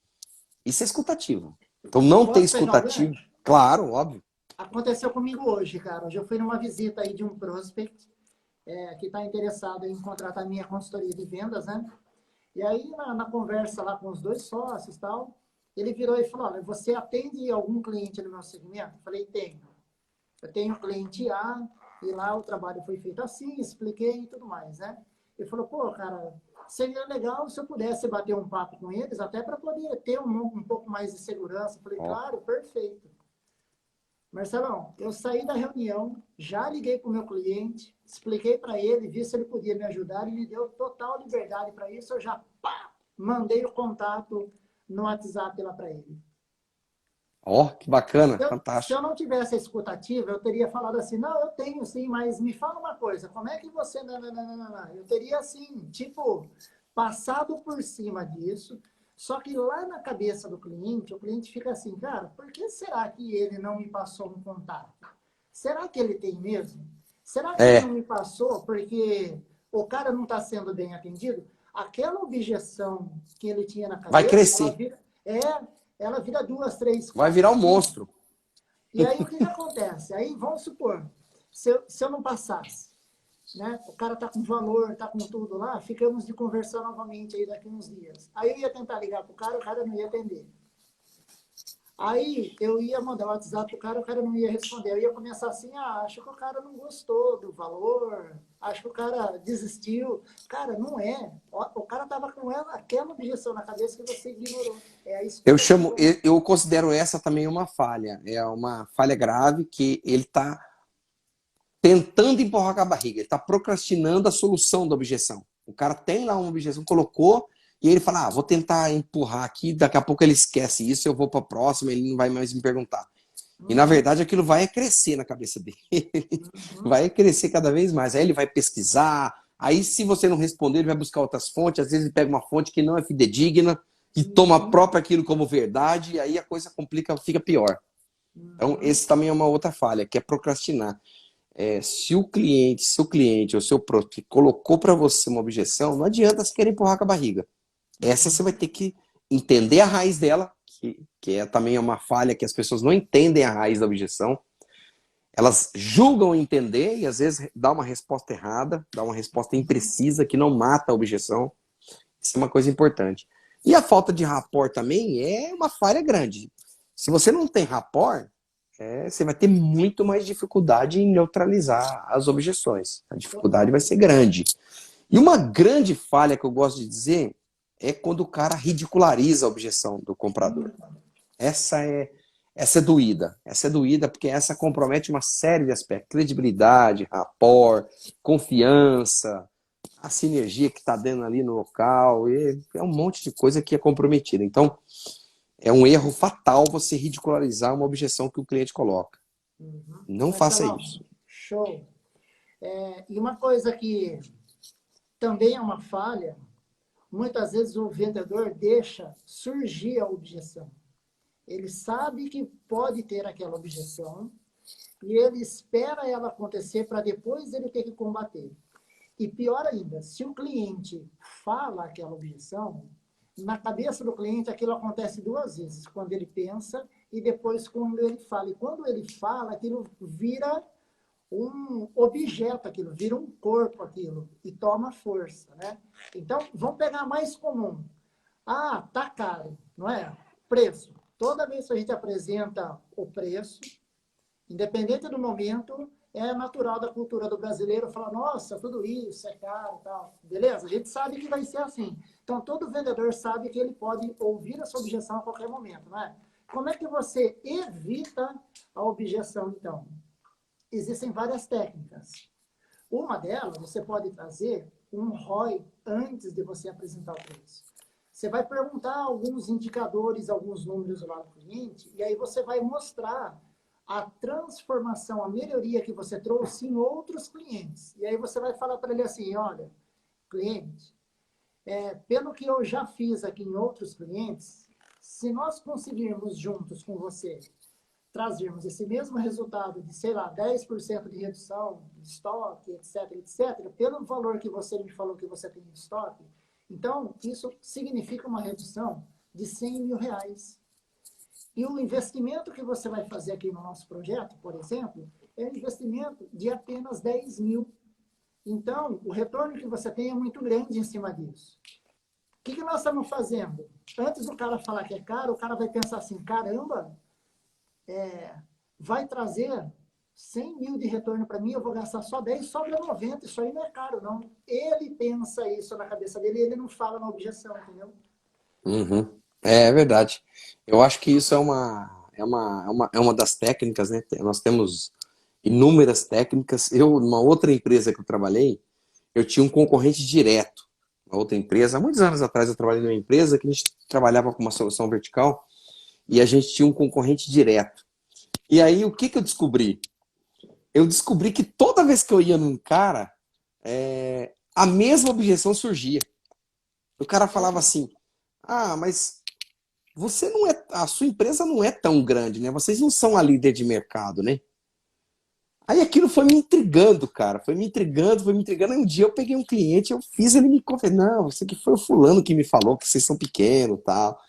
Isso é escutativa. Então não ter Posso pegar o escutativa, gancho? claro, óbvio. Aconteceu comigo hoje, cara. Hoje eu fui numa visita aí de um prospect que está interessado em contratar minha consultoria de vendas, né? E aí, na conversa lá com os dois sócios e tal, ele virou e falou, olha, você atende algum cliente no meu segmento? Eu falei, tenho. Eu tenho cliente A, e lá o trabalho foi feito assim, expliquei e tudo mais, né? Ele falou, pô, cara, seria legal se eu pudesse bater um papo com eles, até para poder ter um pouco mais de segurança. Eu falei, Ó, claro, perfeito. Marcelão, eu saí da reunião, já liguei para o meu cliente, expliquei para ele, vi se ele podia me ajudar, ele me deu total liberdade para isso, eu já mandei o contato no WhatsApp lá para ele. ó, que bacana, Se eu fantástico. não tivesse a escutativa, eu teria falado assim, não, eu tenho sim, mas me fala uma coisa, como é que você... Não, não, não, não, não. Eu teria assim, tipo, passado por cima disso, só que lá na cabeça do cliente, o cliente fica assim, cara, por que será que ele não me passou um contato? Será que ele tem mesmo? Será que ele não É, me passou porque o cara não está sendo bem atendido? Aquela objeção que ele tinha na vai cabeça, crescer, ela vira duas, três, vai quatro, virar um cinco. monstro. E aí o que acontece? Aí vamos supor, se eu não passasse, né? O cara tá com valor, tá com tudo lá, ficamos de conversar novamente aí daqui uns dias. Aí eu ia tentar ligar pro cara, o cara não ia atender. Aí eu ia mandar o WhatsApp pro cara, o cara não ia responder. Eu ia começar assim, acho que o cara não gostou do valor, acho que o cara desistiu. Cara, não é. O cara tava com aquela objeção na cabeça que você ignorou. É a escutativa. Eu considero essa também uma falha. É uma falha grave que ele está tentando empurrar com a barriga, ele está procrastinando a solução da objeção. O cara tem lá uma objeção, colocou, e ele fala, vou tentar empurrar aqui, daqui a pouco ele esquece isso, eu vou para a próxima, ele não vai mais me perguntar. E na Uhum, verdade aquilo vai crescer na cabeça dele. uhum, Vai crescer cada vez mais. Aí ele vai pesquisar, aí se você não responder, ele vai buscar outras fontes, às vezes ele pega uma fonte que não é fidedigna, e toma uhum, próprio aquilo como verdade, e aí a coisa complica, fica pior. Então, uhum. esse também é uma outra falha, que é procrastinar. Se o cliente ou seu prospect colocou para você uma objeção, não adianta você querer empurrar com a barriga. Essa você vai ter que entender a raiz dela, que é também uma falha que as pessoas não entendem a raiz da objeção. Elas julgam entender e às vezes dá uma resposta errada, dá uma resposta imprecisa que não mata a objeção. Isso é uma coisa importante. E a falta de rapport também é uma falha grande. Se você não tem rapport, você vai ter muito mais dificuldade em neutralizar as objeções. A dificuldade Total. vai ser grande. E uma grande falha que eu gosto de dizer é quando o cara ridiculariza a objeção do comprador. Essa é, essa é doída. Essa é doída porque essa compromete uma série de aspectos. Credibilidade, rapport, confiança, a sinergia que está dando ali no local. É um monte de coisa que é comprometida. Então, é um erro fatal você ridicularizar uma objeção que o cliente coloca. Uhum. Não faça Marcelão, isso. show. E uma coisa que também é uma falha, muitas vezes o vendedor deixa surgir a objeção. Ele sabe que pode ter aquela objeção e ele espera ela acontecer para depois ele ter que combater. E pior ainda, se o cliente fala aquela objeção, na cabeça do cliente aquilo acontece duas vezes, quando ele pensa e depois quando ele fala. E quando ele fala, aquilo vira um objeto, aquilo vira um corpo, aquilo, e toma força, né? Então, vamos pegar mais comum. Tá caro, não é? Preço. Toda vez que a gente apresenta o preço, independente do momento, é natural da cultura do brasileiro falar, nossa, tudo isso é caro e tal. Beleza? A gente sabe que vai ser assim. Então, todo vendedor sabe que ele pode ouvir essa objeção a qualquer momento, não é? Como é que você evita a objeção, então? Existem várias técnicas. Uma delas, você pode trazer um ROI antes de você apresentar o preço. Você vai perguntar alguns indicadores, alguns números lá do cliente, e aí você vai mostrar a transformação, a melhoria que você trouxe em outros clientes. E aí você vai falar para ele assim, olha, cliente, pelo que eu já fiz aqui em outros clientes, se nós conseguirmos juntos com você trazermos esse mesmo resultado de, sei lá, 10% de redução de estoque, etc, etc, pelo valor que você me falou que você tem em estoque, então isso significa uma redução de 100 mil reais. E o investimento que você vai fazer aqui no nosso projeto, por exemplo, é um investimento de apenas 10 mil. Então, o retorno que você tem é muito grande em cima disso. que nós estamos fazendo? Antes do cara falar que é caro, o cara vai pensar assim, caramba, vai trazer 100 mil de retorno para mim, eu vou gastar só 10, sobra 90, isso aí não é caro, não. Ele pensa isso na cabeça dele e ele não fala na objeção, entendeu? Uhum. É verdade. Eu acho que isso é uma das técnicas, né? Nós temos inúmeras técnicas. Eu, numa outra empresa que eu trabalhei, eu tinha um concorrente direto. Uma outra empresa, há muitos anos atrás eu trabalhei numa empresa que a gente trabalhava com uma solução vertical e a gente tinha um concorrente direto. E aí, o que que eu descobri? Eu descobri que toda vez que eu ia num cara, a mesma objeção surgia. O cara falava assim, ah, mas você não é, a sua empresa não é tão grande, né? Vocês não são a líder de mercado, né? Aí aquilo foi me intrigando, cara. Foi me intrigando, foi me intrigando. Aí um dia eu peguei um cliente, eu fiz ele me confessar. Não, isso aqui foi o fulano que me falou que vocês são pequenos e tal.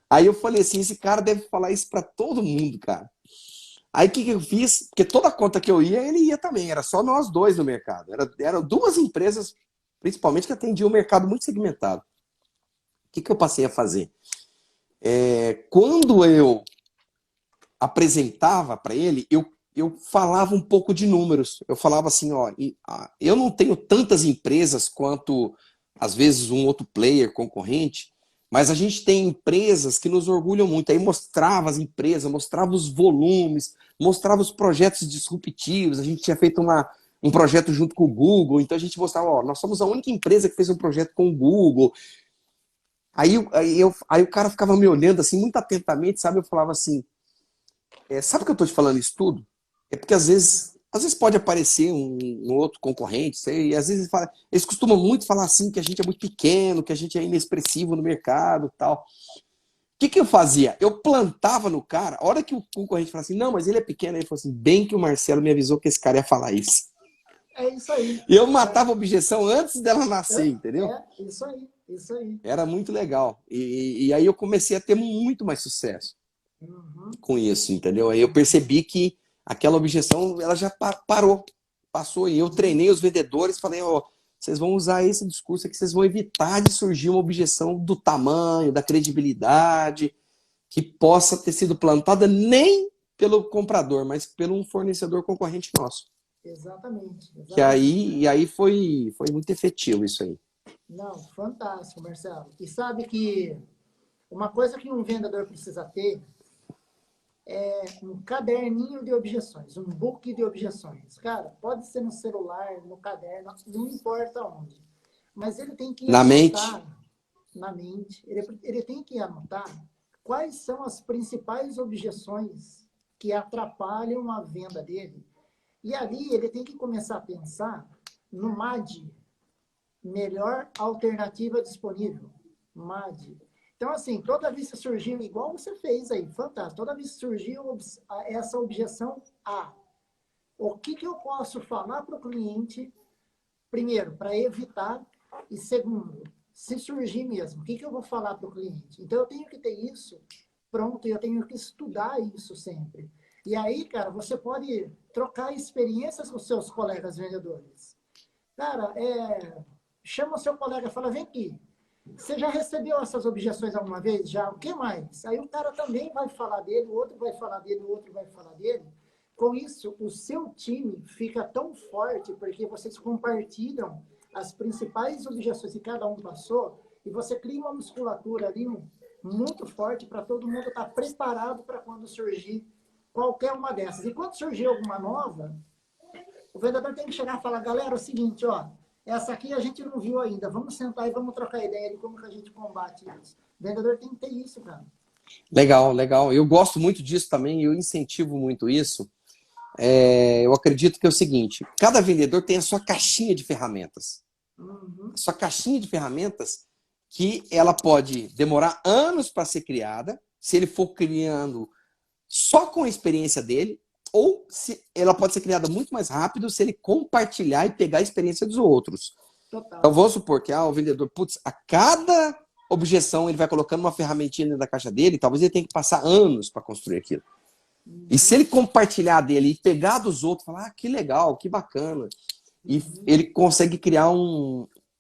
Aí eu falei assim, esse cara deve falar isso pra todo mundo, cara. Aí o que eu fiz? Porque toda conta que eu ia, ele ia também. Era só nós dois no mercado. Eram duas empresas, principalmente, que atendiam o mercado muito segmentado. O que eu passei a fazer? Quando eu apresentava para ele, eu falava um pouco de números. Eu falava assim, ó, eu não tenho tantas empresas quanto, às vezes, um outro player concorrente, mas a gente tem empresas que nos orgulham muito. Aí mostrava as empresas, mostrava os volumes, mostrava os projetos disruptivos. A gente tinha feito um projeto junto com o Google, então a gente mostrava, ó, nós somos a única empresa que fez um projeto com o Google. Aí o cara ficava me olhando assim, muito atentamente, sabe? Eu falava assim, sabe que eu estou te falando isso tudo? É porque às vezes pode aparecer um outro concorrente, sei, e às vezes eles costumam muito falar assim que a gente é muito pequeno, que a gente é inexpressivo no mercado, tal. O que eu fazia? Eu plantava no cara, a hora que o concorrente falava assim, não, mas ele é pequeno, ele falou assim, bem que o Marcelo me avisou que esse cara ia falar isso. É isso aí. E eu matava a objeção antes dela nascer, entendeu? Isso aí, isso aí. Era muito legal. E aí eu comecei a ter muito mais sucesso Uhum. com isso, entendeu? Aí eu percebi que aquela objeção, ela já parou, passou. E eu treinei os vendedores, falei, ó, vocês vão usar esse discurso aqui, vocês vão evitar de surgir uma objeção do tamanho, da credibilidade, que possa ter sido plantada nem pelo comprador, mas pelo um fornecedor concorrente nosso. Exatamente, Que exatamente. aí foi muito efetivo isso aí. Não, fantástico, Marcelo. E sabe que uma coisa que um vendedor precisa ter é um caderninho de objeções, um book de objeções. Cara, pode ser no celular, no caderno, não importa onde. Mas ele tem que Na mente. anotar na mente, ele tem que anotar quais são as principais objeções que atrapalham a venda dele. E ali ele tem que começar a pensar no MAD, melhor alternativa disponível. MAD. Então, assim, toda vez que surgiu, igual você fez aí, fantástico, toda vez que surgiu essa objeção A, o que eu posso falar para o cliente, primeiro, para evitar, e segundo, se surgir mesmo, o que eu vou falar para o cliente? Então, eu tenho que ter isso pronto e eu tenho que estudar isso sempre. E aí, cara, você pode trocar experiências com seus colegas vendedores. Cara, chama o seu colega e fala, vem aqui, você já recebeu essas objeções alguma vez? Já? O que mais? Aí o cara também vai falar dele, o outro vai falar dele, o outro vai falar dele. Com isso, o seu time fica tão forte porque vocês compartilham as principais objeções que cada um passou e você cria uma musculatura ali muito forte para todo mundo estar preparado para quando surgir qualquer uma dessas. E quando surgir alguma nova, o vendedor tem que chegar e falar, galera, é o seguinte, ó, essa aqui a gente não viu ainda, vamos sentar e vamos trocar ideia de como que a gente combate isso. O vendedor tem que ter isso, cara. Legal, legal. Eu gosto muito disso também, eu incentivo muito isso. Eu acredito que é o seguinte, cada vendedor tem a sua caixinha de ferramentas. Uhum. A sua caixinha de ferramentas que ela pode demorar anos para ser criada, se ele for criando só com a experiência dele, ou se ela pode ser criada muito mais rápido se ele compartilhar e pegar a experiência dos outros. Total. Então vamos supor que o vendedor, putz, a cada objeção ele vai colocando uma ferramentinha dentro da caixa dele, talvez ele tenha que passar anos para construir aquilo. E se ele compartilhar dele e pegar dos outros, falar, que legal, que bacana, e ele consegue criar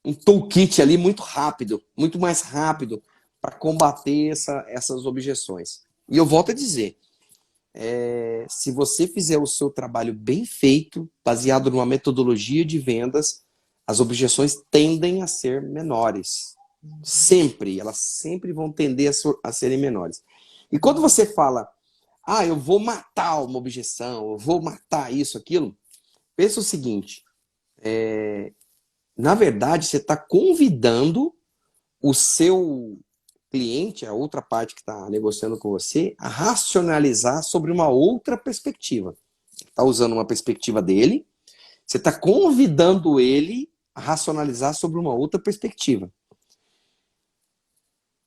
um toolkit ali muito rápido, muito mais rápido para combater essas objeções. E eu volto a dizer, se você fizer o seu trabalho bem feito, baseado numa metodologia de vendas, as objeções tendem a ser menores. Sempre, elas sempre vão tender a serem menores. E quando você fala, eu vou matar uma objeção, eu vou matar isso, aquilo, pensa o seguinte, na verdade, você está convidando o seu cliente, a outra parte que está negociando com você, a racionalizar sobre uma outra perspectiva. Está usando uma perspectiva dele, você está convidando ele a racionalizar sobre uma outra perspectiva.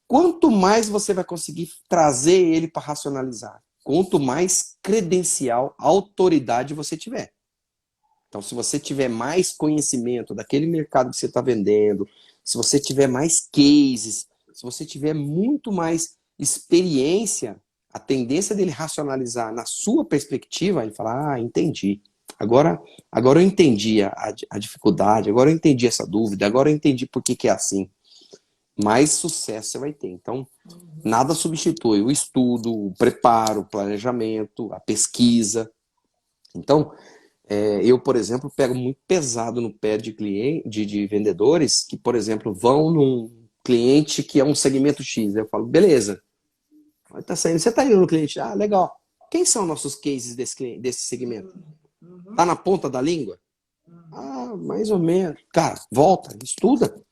Quanto mais você vai conseguir trazer ele para racionalizar, quanto mais credencial, autoridade você tiver. Então, se você tiver mais conhecimento daquele mercado que você está vendendo, se você tiver mais cases, se você tiver muito mais experiência, a tendência dele racionalizar na sua perspectiva e falar, entendi. Agora eu entendi a dificuldade, agora eu entendi essa dúvida, agora eu entendi por que é assim. Mais sucesso você vai ter. Então, nada substitui o estudo, o preparo, o planejamento, a pesquisa. Então, eu, por exemplo, pego muito pesado no pé de de vendedores que, por exemplo, vão num cliente que é um segmento X. Eu falo, beleza, tá saindo, você está indo no cliente, legal. Quem são nossos cases desse segmento? Tá na ponta da língua? Mais ou menos. Cara, volta, estuda.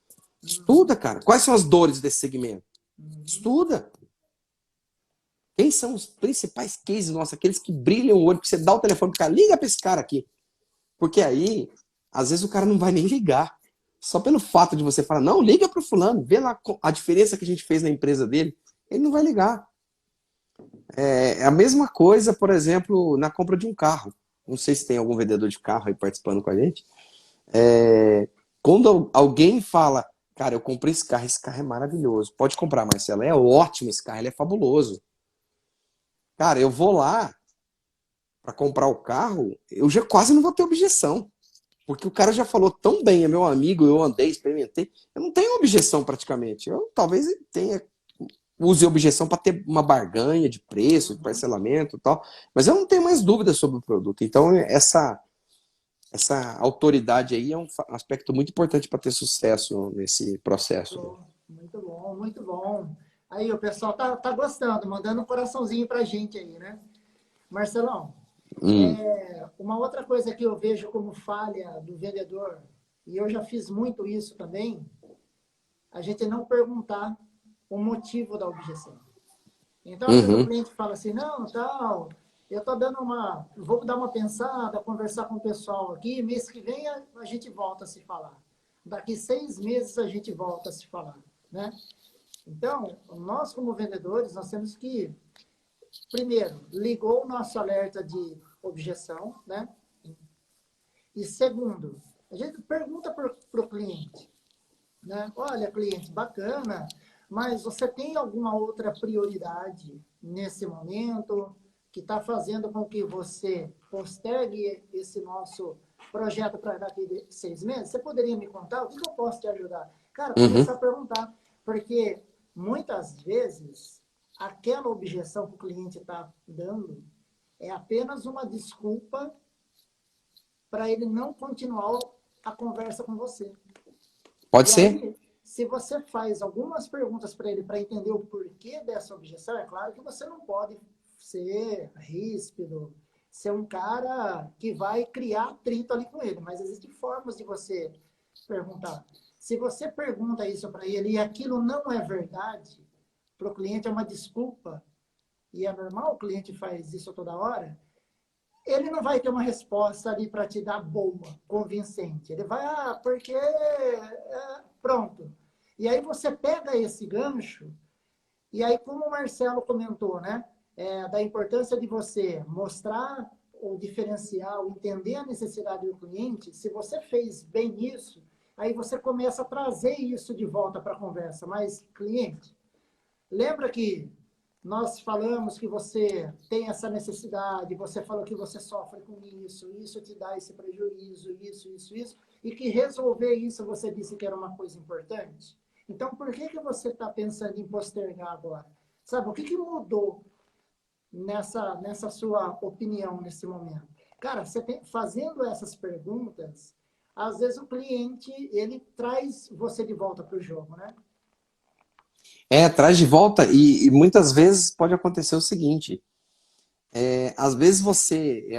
Estuda, cara. Quais são as dores desse segmento? Estuda. Quem são os principais cases nossos, aqueles que brilham o olho, que você dá o telefone pro cara, liga para esse cara aqui. Porque aí, às vezes o cara não vai nem ligar. Só pelo fato de você falar, não, liga pro fulano, vê lá a diferença que a gente fez na empresa dele. Ele não vai ligar. É a mesma coisa, por exemplo, na compra de um carro. Não sei se tem algum vendedor de carro aí participando com a gente. Quando alguém fala, cara, eu comprei esse carro é maravilhoso. Pode comprar, Marcelo, é ótimo esse carro, ele é fabuloso. Cara, eu vou lá para comprar o carro, eu já quase não vou ter objeção. Porque o cara já falou tão bem, é meu amigo, eu andei, experimentei. Eu não tenho objeção praticamente. Eu talvez use objeção para ter uma barganha de preço, de parcelamento e tal. Mas eu não tenho mais dúvidas sobre o produto. Então, essa autoridade aí é um aspecto muito importante para ter sucesso nesse processo. Muito bom, muito bom. Aí o pessoal tá gostando, mandando um coraçãozinho pra gente aí, né? Marcelão, uma outra coisa que eu vejo como falha do vendedor, e eu já fiz muito isso também, a gente não perguntar o motivo da objeção. Então, às vezes o cliente fala assim, não, tal, eu tô vou dar uma pensada, conversar com o pessoal aqui, mês que vem a gente volta a se falar. Daqui 6 meses a gente volta a se falar, né? Então, nós como vendedores, nós temos que, primeiro, ligou o nosso alerta de objeção, né? E segundo, a gente pergunta para o cliente, né? Olha, cliente, bacana, mas você tem alguma outra prioridade nesse momento que está fazendo com que você postergue esse nosso projeto para daqui de 6 meses? Você poderia me contar? O que eu posso te ajudar? Cara, começar a perguntar, porque muitas vezes aquela objeção que o cliente está dando é apenas uma desculpa para ele não continuar a conversa com você. Pode E ser. aí, se você faz algumas perguntas para ele para entender o porquê dessa objeção, é claro que você não pode ser ríspido, ser um cara que vai criar atrito ali com ele, mas existem formas de você perguntar. Se você pergunta isso para ele e aquilo não é verdade, para o cliente é uma desculpa, e é normal, o cliente faz isso toda hora, ele não vai ter uma resposta ali para te dar boa, convincente. Ele vai, porque... pronto. E aí você pega esse gancho, e aí como o Marcelo comentou, né? Da importância de você mostrar o diferencial, entender a necessidade do cliente, se você fez bem isso, aí você começa a trazer isso de volta para a conversa. Mas, cliente, lembra que nós falamos que você tem essa necessidade, você falou que você sofre com isso te dá esse prejuízo, isso, e que resolver isso você disse que era uma coisa importante. Então, por que você está pensando em postergar agora? Sabe, o que mudou nessa sua opinião nesse momento? Cara, fazendo essas perguntas, às vezes o cliente, ele traz você de volta para o jogo, né? Traz de volta e muitas vezes pode acontecer o seguinte, às vezes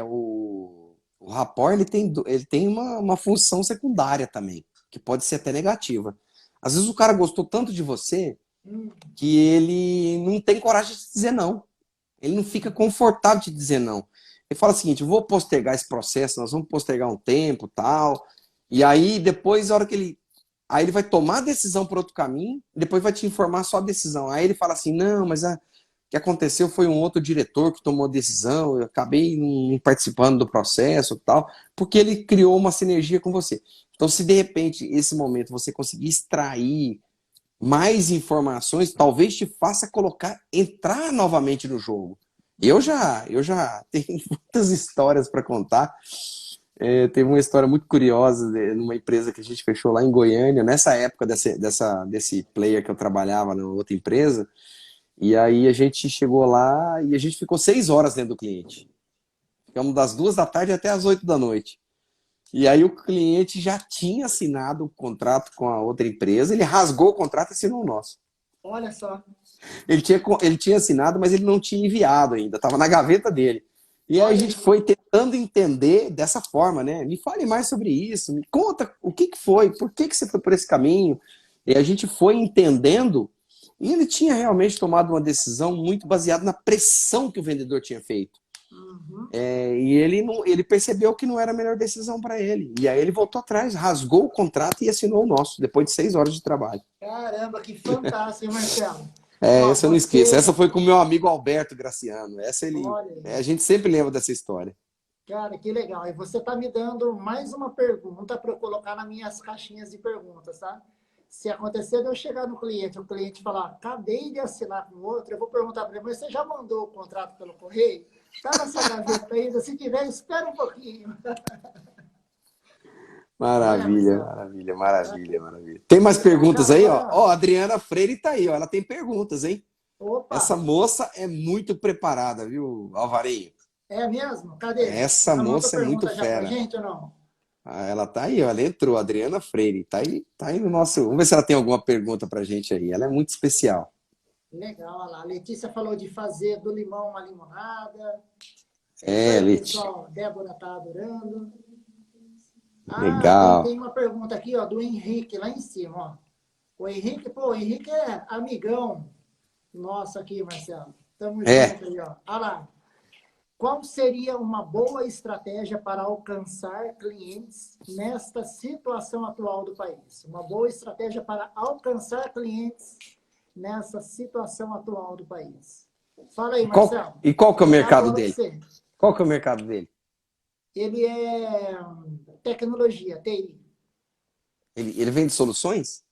o rapport ele tem uma função secundária também, que pode ser até negativa. Às vezes o cara gostou tanto de você que ele não tem coragem de dizer não. Ele não fica confortável de dizer não. Ele fala o seguinte, eu vou postergar esse processo, nós vamos postergar um tempo, tal. E aí depois, a hora que ele vai tomar a decisão por outro caminho, depois vai te informar só a decisão. Aí ele fala assim, não, mas o que aconteceu foi um outro diretor que tomou a decisão, eu acabei não participando do processo e tal, porque ele criou uma sinergia com você. Então, se de repente, esse momento, você conseguir extrair mais informações, talvez te faça entrar novamente no jogo. Eu já tenho muitas histórias para contar. Teve uma história muito curiosa numa empresa que a gente fechou lá em Goiânia, nessa época desse player que eu trabalhava na outra empresa, e aí a gente chegou lá e a gente ficou 6 horas dentro do cliente. Ficamos das 2 da tarde até as 8 da noite. E aí o cliente já tinha assinado o contrato com a outra empresa, ele rasgou o contrato e assinou o nosso. Olha só. Ele tinha assinado, mas ele não tinha enviado ainda, estava na gaveta dele. E aí a gente foi tentando entender dessa forma, né? Me fale mais sobre isso, me conta o que foi, por que você foi por esse caminho. E a gente foi entendendo, e ele tinha realmente tomado uma decisão muito baseada na pressão que o vendedor tinha feito. E ele percebeu que não era a melhor decisão para ele. E aí ele voltou atrás, rasgou o contrato e assinou o nosso, depois de 6 horas de trabalho. Caramba, que fantástico, Marcelo. Essa eu não esqueço. Essa foi com o meu amigo Alberto Graciano. Olha, a gente sempre lembra dessa história. cara, que legal. E você está me dando mais uma pergunta para eu colocar nas minhas caixinhas de perguntas, tá? Se acontecer de eu chegar no cliente, o cliente falar, acabei de assinar com outro, eu vou perguntar para ele, mas você já mandou o contrato pelo correio? Está nessa gaveta ainda? Se tiver, espera um pouquinho. Maravilha, maravilha, maravilha, maravilha. Tem mais perguntas aí, ó? Ó, a Adriana Freire tá aí, ó. Ela tem perguntas, hein? Opa. Essa moça é muito preparada, viu, Alvarinho? É mesmo? Cadê? Essa moça é muito fera. Pra gente ou não? Ela tá aí, ó. Ela entrou, Adriana Freire. Tá aí no nosso. Vamos ver se ela tem alguma pergunta pra gente aí. Ela é muito especial. Legal, olha lá. A Letícia falou de fazer do limão uma limonada. Letícia. Pessoal, Débora tá adorando. Legal. Tem uma pergunta aqui, ó, do Henrique, lá em cima, ó. O Henrique é amigão nosso aqui, Marcelo. Tamo junto aí, ó. Olha lá. Qual seria uma boa estratégia para alcançar clientes nesta situação atual do país? Uma boa estratégia para alcançar clientes nessa situação atual do país. Fala aí, Marcelo. E qual que é o mercado dele? Qual que é o mercado dele? Ele é tecnologia, TI. Ele vende soluções?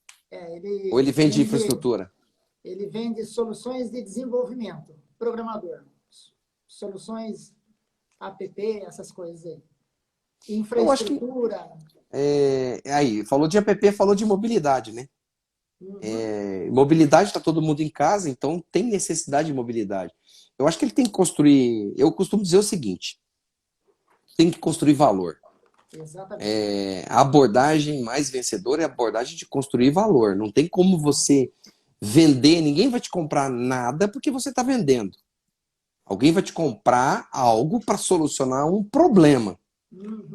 Ou ele vende infraestrutura? Ele vende soluções de desenvolvimento, programador. Soluções app, essas coisas aí. Infraestrutura. Aí, falou de app, falou de mobilidade, né? Mobilidade está todo mundo em casa, então tem necessidade de mobilidade. Eu acho que ele tem que construir... Eu costumo dizer o seguinte, tem que construir valor. Exatamente. A abordagem mais vencedora é a abordagem de construir valor. Não tem como você vender, ninguém vai te comprar nada porque você está vendendo. Alguém vai te comprar algo para solucionar um problema,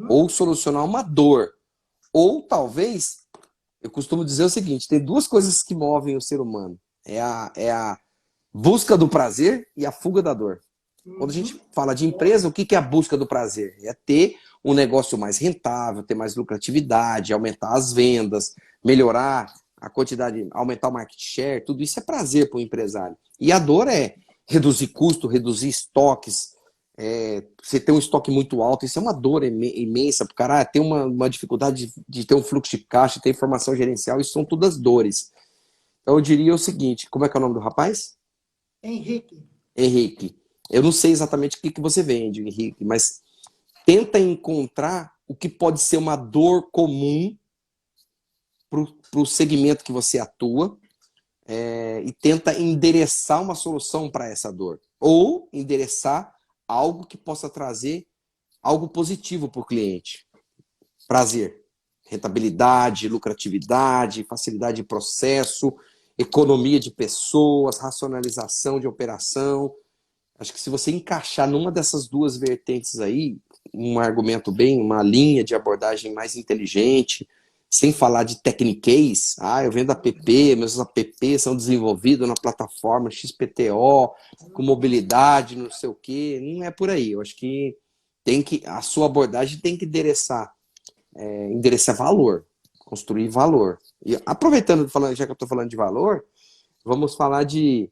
ou solucionar uma dor. Ou talvez, eu costumo dizer o seguinte, tem 2 coisas que movem o ser humano. É a busca do prazer e a fuga da dor. Quando a gente fala de empresa, o que é a busca do prazer? É ter um negócio mais rentável, ter mais lucratividade, aumentar as vendas, melhorar a quantidade, aumentar o market share, tudo isso é prazer para o empresário. E a dor é reduzir custo, reduzir estoques, você ter um estoque muito alto, isso é uma dor imensa para o cara, ter uma dificuldade de ter um fluxo de caixa, ter informação gerencial, isso são todas dores. Então eu diria o seguinte, como é que é o nome do rapaz? Henrique. Henrique, eu não sei exatamente o que você vende, Henrique, mas tenta encontrar o que pode ser uma dor comum para o segmento que você atua, e tenta endereçar uma solução para essa dor. Ou endereçar algo que possa trazer algo positivo para o cliente. Prazer, rentabilidade, lucratividade, facilidade de processo, economia de pessoas, racionalização de operação. Acho que se você encaixar numa dessas duas vertentes aí, um argumento bem, uma linha de abordagem mais inteligente, sem falar de techniquez, eu vendo app, meus apps são desenvolvidos na plataforma XPTO, com mobilidade, não sei o quê, não é por aí. Eu acho que a sua abordagem tem que endereçar valor, construir valor. E aproveitando, já que eu estou falando de valor, vamos falar de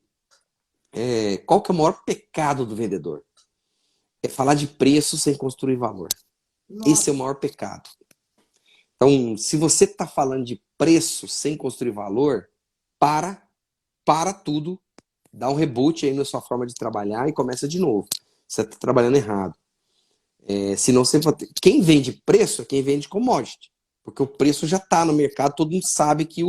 qual que é o maior pecado do vendedor? É falar de preço sem construir valor. Esse é o Nossa, maior pecado. Então, se você está falando de preço sem construir valor, para tudo, dá um reboot aí na sua forma de trabalhar e começa de novo. Você está trabalhando errado. Senão você vai ter... Quem vende preço é quem vende commodity. Porque o preço já está no mercado, todo mundo sabe que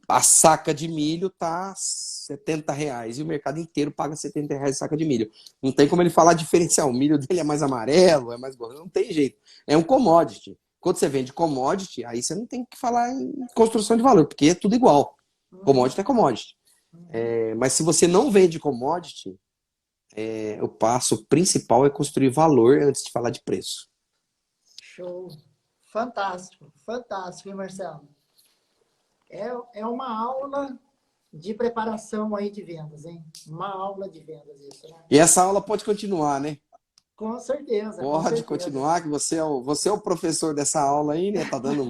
a saca de milho está R$ 70 e o mercado inteiro paga R$ 70 a saca de milho. Não tem como ele falar diferencial. O milho dele é mais amarelo, é mais gordo. Não tem jeito. É um commodity. Quando você vende commodity, aí você não tem que falar em construção de valor, porque é tudo igual. Commodity é commodity. Mas se você não vende commodity, o passo principal é construir valor antes de falar de preço. show. Fantástico, fantástico, hein, Marcelo? É uma aula de preparação aí de vendas, hein? Uma aula de vendas isso, né? E essa aula pode continuar, né? Com certeza, com Pode certeza. continuar, que você é o professor dessa aula aí, né? Tá dando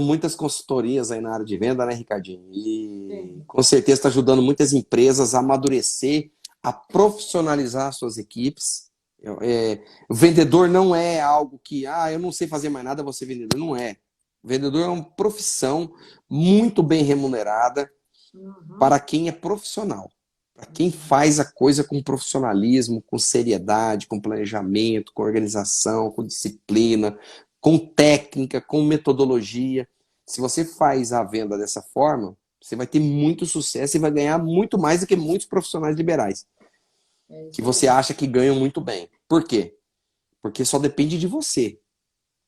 muitas consultorias aí na área de venda, né, Ricardinho? E Sim. com certeza está ajudando muitas empresas a amadurecer, a profissionalizar suas equipes. O vendedor não é algo que, eu não sei fazer mais nada, vou ser vendedor. Não é. O vendedor é uma profissão muito bem remunerada Uhum. para quem é profissional. Para quem faz a coisa com profissionalismo, com seriedade, com planejamento, com organização, com disciplina, com técnica, com metodologia. Se você faz a venda dessa forma, você vai ter muito sucesso e vai ganhar muito mais do que muitos profissionais liberais, É que isso você aí. acha que ganham muito bem. Por quê? Porque só depende de você.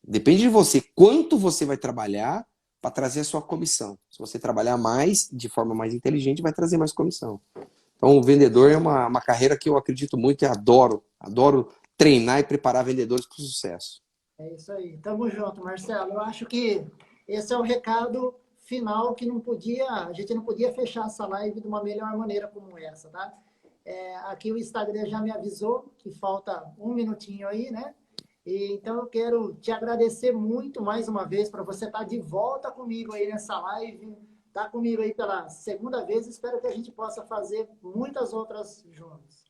Depende de você quanto você vai trabalhar para trazer a sua comissão. Se você trabalhar mais, de forma mais inteligente, vai trazer mais comissão. Então, o vendedor é uma carreira que eu acredito muito e adoro. Adoro treinar e preparar vendedores para o sucesso. É isso aí. Tamo junto, Marcelo. Eu acho que esse é o recado final que a gente não podia fechar essa live de uma melhor maneira como essa, tá? Aqui o Instagram já me avisou que falta um minutinho aí, né? Então eu quero te agradecer muito mais uma vez por você estar de volta comigo aí nessa live, tá comigo aí pela segunda vez. Espero que a gente possa fazer muitas outras juntos.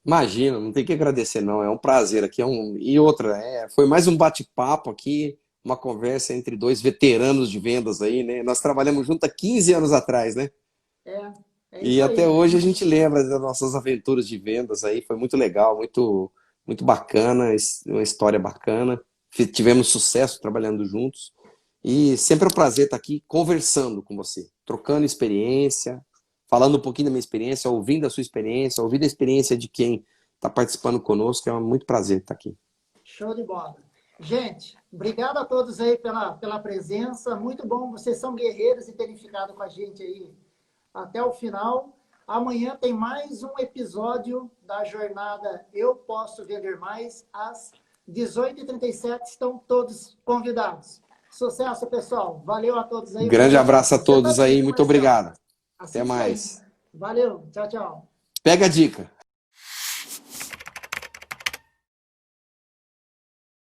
Imagina, não tem que agradecer, não. É um prazer aqui. E outra, foi mais um bate-papo aqui, uma conversa entre dois veteranos de vendas aí, né? Nós trabalhamos juntos há 15 anos atrás, né? É, é E isso até aí. hoje a gente lembra das nossas aventuras de vendas aí. Foi muito legal, muito, muito bacana, uma história bacana. Tivemos sucesso trabalhando juntos. E sempre é um prazer estar aqui conversando com você, trocando experiência, falando um pouquinho da minha experiência, ouvindo a sua experiência, ouvindo a experiência de quem está participando conosco. É muito prazer estar aqui. Show de bola. Gente, obrigado a todos aí pela presença. Muito bom, vocês são guerreiros e terem ficado com a gente aí até o final. Amanhã tem mais um episódio da jornada Eu Posso Vender Mais. Às 18h37 estão todos convidados. Sucesso, pessoal. Valeu a todos aí. Grande Valeu, abraço a você todos também, aí, viu, muito Marcelo? obrigado. Até Assiste aí. mais. Valeu. Tchau, tchau. Pega a dica.